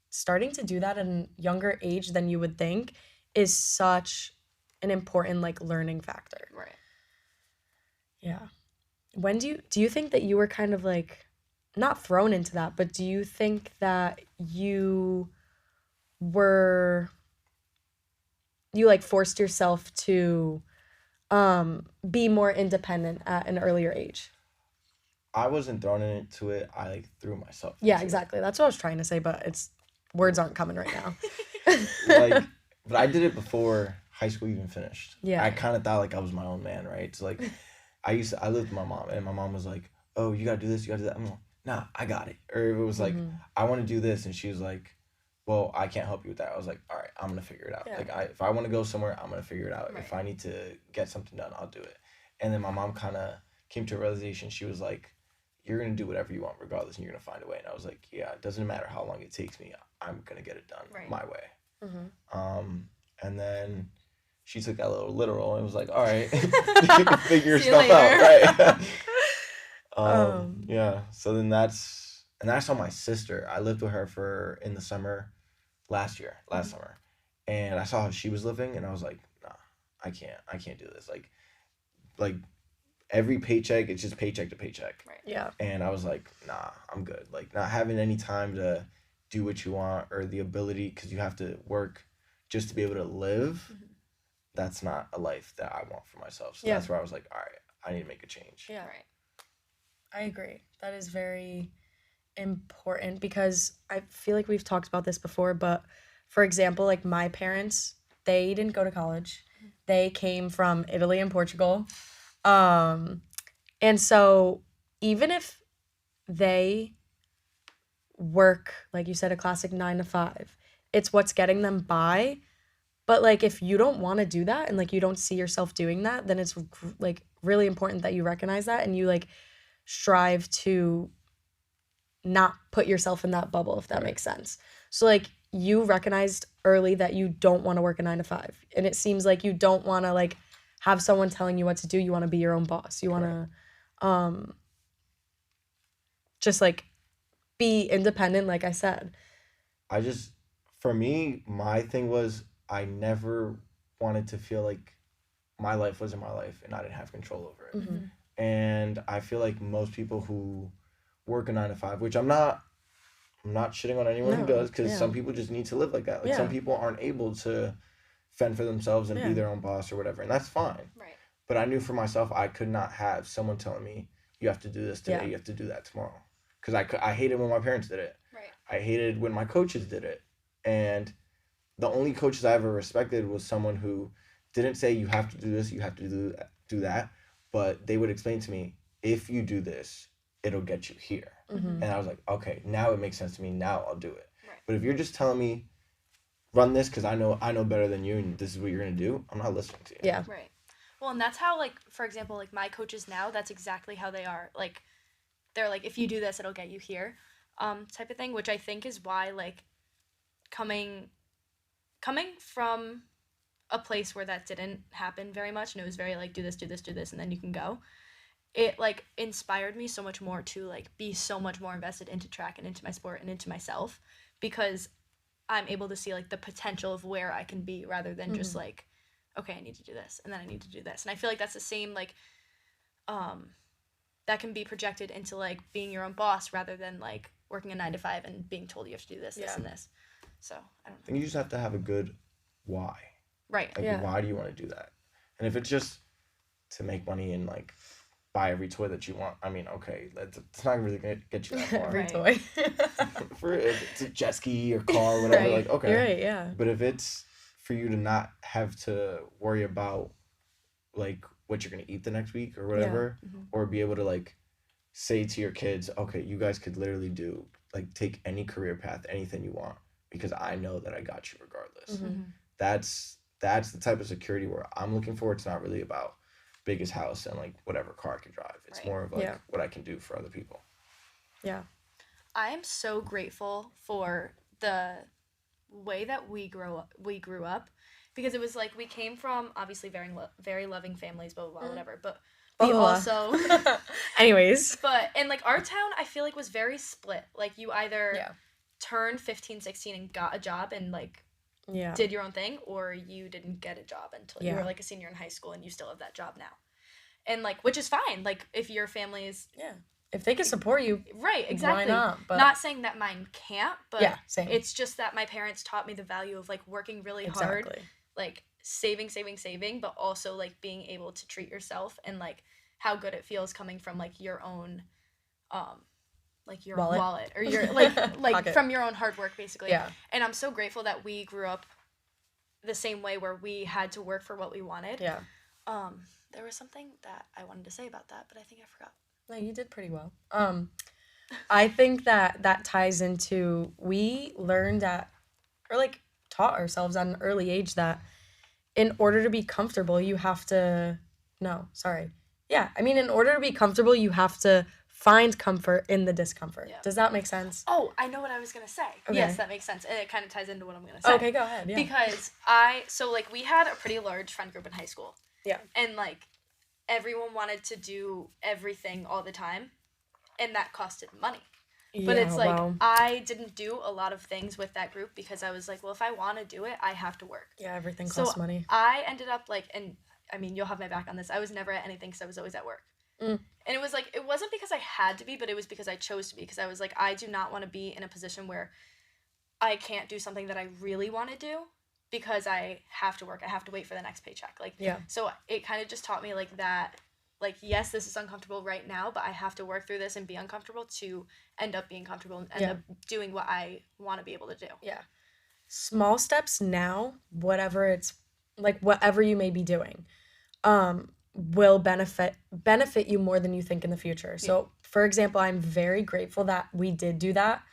Speaker 1: starting to do that at a younger age than you would think is such an important like learning factor.
Speaker 2: Right.
Speaker 1: Yeah. When do you think that you were kind of like not thrown into that, but do you think that were you like forced yourself to be more independent at an earlier age?
Speaker 3: I wasn't thrown into it. I like threw myself.
Speaker 1: Yeah,
Speaker 3: into it.
Speaker 1: exactly. That's what I was trying to say, but it's words aren't coming right now.
Speaker 3: Like, but I did it before high school even finished.
Speaker 1: Yeah.
Speaker 3: I kind of thought like I was my own man, right? So like, I lived with my mom, and my mom was like, "Oh, you gotta do this, you gotta do that." I'm like, "Nah, I got it." Or it was like, "I want to do this," and she was like, "Well, I can't help you with that." I was like, "All right, I'm gonna figure it out.
Speaker 1: Yeah.
Speaker 3: Like, if I want to go somewhere, I'm gonna figure it out.
Speaker 2: Right.
Speaker 3: If I need to get something done, I'll do it." And then my mom kind of came to a realization. She was like, "You're gonna do whatever you want, regardless, and you're gonna find a way." And I was like, "Yeah, it doesn't matter how long it takes me. I'm gonna get it done
Speaker 2: Right.
Speaker 3: my way."
Speaker 1: Mm-hmm.
Speaker 3: And then she took that a little literal and was like, "All right, you can figure your
Speaker 2: See you
Speaker 3: stuff out,
Speaker 2: later."
Speaker 3: right?" Yeah. So then that's how my sister. I lived with her for in the summer, last summer, and I saw how she was living, and I was like, "Nah, I can't do this." Like every paycheck, it's just paycheck to paycheck.
Speaker 2: Right.
Speaker 1: Yeah.
Speaker 3: And I was like, "Nah, I'm good." Like not having any time to do what you want or the ability because you have to work just to be able to live. That's not a life that I want for myself. So that's where I was like, all right, I need to make a change.
Speaker 1: Yeah.
Speaker 2: Right.
Speaker 1: I agree. That is very important because I feel like we've talked about this before, but for example, like my parents, they didn't go to college. They came from Italy and Portugal. And so even if they work, like you said, a classic 9 to 5, it's what's getting them by. But like if you don't want to do that and like you don't see yourself doing that, then it's like really important that you recognize that and you like strive to not put yourself in that bubble, if that makes sense. So like you recognized early that you don't want to work a 9 to 5, and it seems like you don't want to like have someone telling you what to do. You want to be your own boss. You want to just like be independent, like I said.
Speaker 3: For me, my thing was I never wanted to feel like my life wasn't my life and I didn't have control over it. And I feel like most people who work a 9 to 5, which I'm not shitting on anyone who does, because some people just need to live like that. Like some people aren't able to fend for themselves and be their own boss or whatever, and that's fine.
Speaker 2: Right.
Speaker 3: But I knew for myself I could not have someone telling me you have to do this today, you have to do that tomorrow, because I hated when my parents did it.
Speaker 2: Right.
Speaker 3: I hated when my coaches did it, and the only coaches I ever respected was someone who didn't say you have to do this, you have to do that, but they would explain to me, if you do this, it'll get you here. And I was like, okay, now it makes sense to me. Now I'll do it.
Speaker 2: Right.
Speaker 3: But if you're just telling me, run this because I know better than you and this is what you're gonna do, I'm not listening to you.
Speaker 1: Yeah.
Speaker 2: Right. Well, and that's how, like, for example, like my coaches now, that's exactly how they are. Like, they're like, if you do this, it'll get you here, type of thing. Which I think is why, like, coming from a place where that didn't happen very much, and it was very like, do this, and then you can go. It like inspired me so much more to like be so much more invested into track and into my sport and into myself, because I'm able to see like the potential of where I can be rather than just like, okay, I need to do this and then I need to do this. And I feel like that's the same like that can be projected into like being your own boss rather than like working a 9 to 5 and being told you have to do this, this and this. So I don't know.
Speaker 3: I think you just have to have a good why.
Speaker 2: Right.
Speaker 3: Like why do you want to do that? And if it's just to make money and like buy every toy that you want, I mean, okay, it's not really gonna get you that far.
Speaker 1: Every toy.
Speaker 3: If it's a jet ski or car or whatever, like okay.
Speaker 1: You're right, yeah.
Speaker 3: But if it's for you to not have to worry about like what you're gonna eat the next week or whatever, or be able to like say to your kids, okay, you guys could literally do like take any career path, anything you want, because I know that I got you regardless. That's the type of security where I'm looking for. It's not really about biggest house and like whatever car I can drive. It's
Speaker 2: Right.
Speaker 3: more of like
Speaker 1: Yeah.
Speaker 3: what I can do for other people.
Speaker 1: Yeah.
Speaker 2: I am so grateful for the way that we grew up because it was like we came from obviously very loving families, blah blah blah, whatever, but we
Speaker 1: Blah, blah, blah.
Speaker 2: also
Speaker 1: Anyways.
Speaker 2: but and like our town I feel like was very split. Like you either
Speaker 1: Yeah.
Speaker 2: turned 15, 16 and got a job and like
Speaker 1: Yeah.
Speaker 2: did your own thing, or you didn't get a job until you
Speaker 1: Yeah.
Speaker 2: were like a senior in high school and you still have that job now. And like which is fine. Like if your family is
Speaker 1: Yeah. If they can support you,
Speaker 2: right, exactly.
Speaker 1: why not? But
Speaker 2: Not saying that mine can't, but
Speaker 1: yeah, same.
Speaker 2: it's just that my parents taught me the value of like working really hard,
Speaker 1: Exactly.
Speaker 2: like saving, but also like being able to treat yourself and like how good it feels coming from like your own like your own wallet or your like
Speaker 1: Pocket.
Speaker 2: from your own hard work basically.
Speaker 1: Yeah.
Speaker 2: And I'm so grateful that we grew up the same way where we had to work for what we wanted.
Speaker 1: Yeah.
Speaker 2: There was something that I wanted to say about that, but I think I forgot.
Speaker 1: No, you did pretty well. I think that ties into we learned at or like taught ourselves at an early age that in order to be comfortable, you have to in order to be comfortable, you have to find comfort in the discomfort.
Speaker 2: Yeah.
Speaker 1: Does that make sense?
Speaker 2: Oh, I know what I was gonna say.
Speaker 1: Okay.
Speaker 2: Yes, that makes sense. And it kind of ties into what I'm gonna say.
Speaker 1: Okay, go ahead. Yeah.
Speaker 2: Because we had a pretty large friend group in high school.
Speaker 1: Yeah.
Speaker 2: And like everyone wanted to do everything all the time, and that costed money. But it's like
Speaker 1: wow.
Speaker 2: I didn't do a lot of things with that group because I was like, well, if I want to do it, I have to work.
Speaker 1: Yeah, everything
Speaker 2: So
Speaker 1: costs money.
Speaker 2: I ended up like, and I mean, you'll have my back on this. I was never at anything because I was always at work.
Speaker 1: Mm.
Speaker 2: And it was like, it wasn't because I had to be, but it was because I chose to be. Because I was like, I do not want to be in a position where I can't do something that I really want to do because I have to work. I have to wait for the next paycheck. Like,
Speaker 1: Yeah.
Speaker 2: So it kind of just taught me like that. Like, yes, this is uncomfortable right now, but I have to work through this and be uncomfortable to end up being comfortable and end up doing what I want to be able to do.
Speaker 1: Yeah. Small steps now, whatever you may be doing, will benefit you more than you think in the future. So, for example, I'm very grateful that we did do that.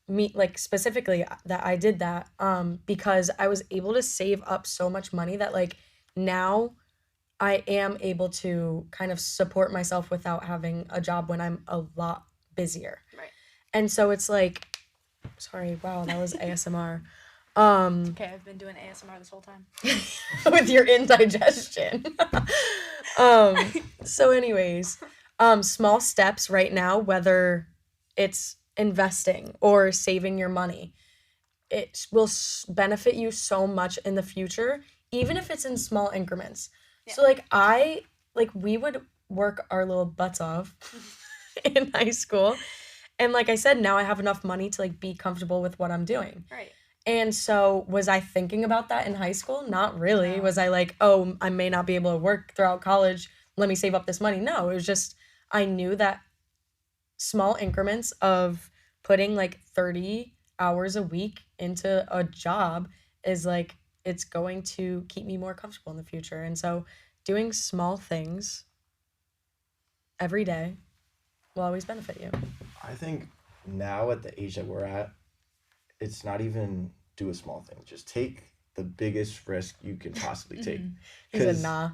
Speaker 1: Me, like specifically that I did that, because I was able to save up so much money that like now I am able to kind of support myself without having a job when I'm a lot busier.
Speaker 2: Right.
Speaker 1: And so it's like, sorry, wow, that was ASMR.
Speaker 2: Okay, I've been doing ASMR this whole time.
Speaker 1: With your indigestion. So anyways, small steps right now, whether it's investing or saving your money, it will benefit you so much in the future, even if it's in small increments. Yeah. So we would work our little butts off in high school. And like I said, now I have enough money to like be comfortable with what I'm doing.
Speaker 2: Right.
Speaker 1: And so was I thinking about that in high school? Not really.
Speaker 2: No.
Speaker 1: Was I like, oh, I may not be able to work throughout college. Let me save up this money. No, it was just I knew that small increments of putting like 30 hours a week into a job is like it's going to keep me more comfortable in the future. And so doing small things every day will always benefit you.
Speaker 3: I think now at the age that we're at, it's not even do a small thing. Just take the biggest risk you can possibly take.
Speaker 1: He said, nah.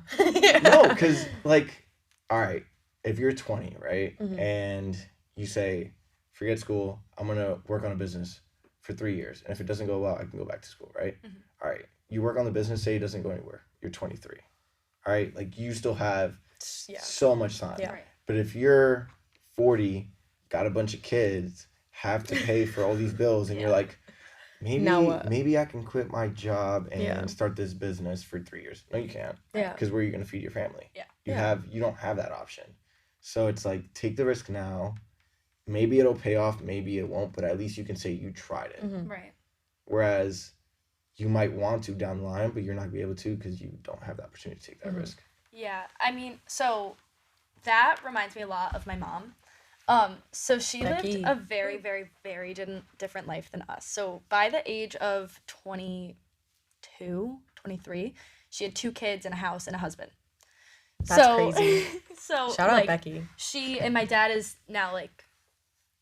Speaker 3: No, because like, all right, if you're 20, right,
Speaker 1: Mhm.
Speaker 3: and you say, forget school, I'm going to work on a business for 3 years. And if it doesn't go well, I can go back to school, right?
Speaker 2: Mhm.
Speaker 3: All right, you work on the business, say it doesn't go anywhere. You're 23. All right, like you still have
Speaker 1: Yeah.
Speaker 3: so much time.
Speaker 1: Yeah.
Speaker 2: Right.
Speaker 3: But if you're 40, got a bunch of kids, have to pay for all these bills, and you're like,
Speaker 1: Now what?
Speaker 3: maybe I can quit my job and
Speaker 1: Yeah.
Speaker 3: start this business for 3 years. No, you can't.
Speaker 1: Yeah.
Speaker 3: Because where are you going to feed your family?
Speaker 2: Yeah.
Speaker 3: You don't have that option. So it's like, take the risk now. Maybe it'll pay off, maybe it won't, but at least you can say you tried it.
Speaker 1: Mhm.
Speaker 2: Right.
Speaker 3: Whereas you might want to down the line, but you're not going to be able to because you don't have the opportunity to take that
Speaker 1: Mhm.
Speaker 3: risk.
Speaker 2: Yeah, I mean, so that reminds me a lot of my mom. So she
Speaker 1: Becky.
Speaker 2: lived a very, very, very different life than us. So by the age of 22, 23, she had 2 kids and a house and a husband.
Speaker 1: That's crazy.
Speaker 2: So
Speaker 1: Shout out
Speaker 2: like,
Speaker 1: Becky.
Speaker 2: she and my dad is now like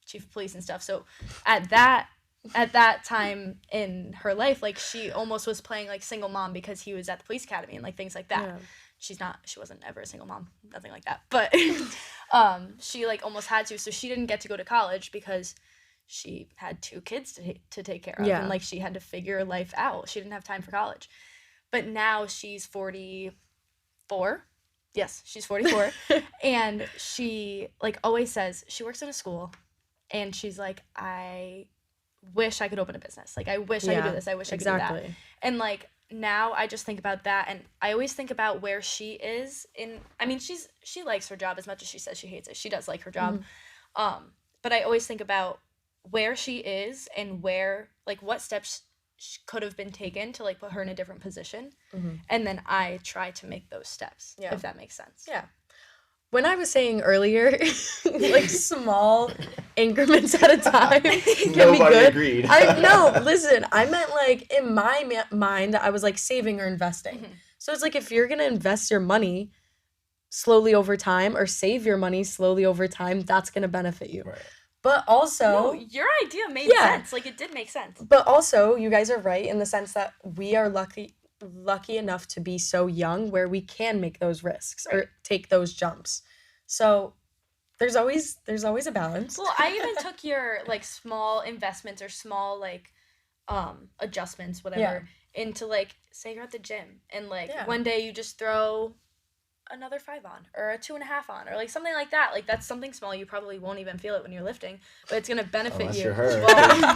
Speaker 2: chief of police and stuff. So at that time in her life, like she almost was playing like single mom because he was at the police academy and like things like that.
Speaker 1: Yeah.
Speaker 2: she wasn't ever a single mom, nothing like that. But she like almost had to, so she didn't get to go to college because she had 2 kids to take care of.
Speaker 1: Yeah.
Speaker 2: And like she had to figure life out. She didn't have time for college. But now she's 44. Yes, she's 44. And she like always says she works at a school and she's like, I wish I could open a business. Like I wish I could do this. I wish I could do that. And like now I just think about that, and I always think about where she is in, I mean, she likes her job as much as she says she hates it. She does like her job. But I always think about where she is and where, like, what steps could have been taken to like put her in a different position, and then I try to make those steps, if that makes sense.
Speaker 1: Yeah. When I was saying earlier, like small increments at a time can
Speaker 3: Nobody
Speaker 1: be good.
Speaker 3: agreed.
Speaker 1: No, listen, I meant like in my mind, I was like saving or investing. So it's like if you're gonna invest your money slowly over time or save your money slowly over time, that's gonna benefit you.
Speaker 3: Right.
Speaker 1: But also,
Speaker 2: No, your idea made sense. Like it did make sense.
Speaker 1: But also, you guys are right in the sense that we are lucky enough to be so young where we can make those risks or take those jumps. So there's always a balance.
Speaker 2: Well, I even took your like small investments or small like adjustments, whatever, into like, say you're at the gym and like one day you just throw another 5 on or a 2.5 on or like something like that. Like that's something small. You probably won't even feel it when you're lifting, but it's gonna benefit
Speaker 3: Unless
Speaker 2: you.
Speaker 3: you're her.
Speaker 2: Well,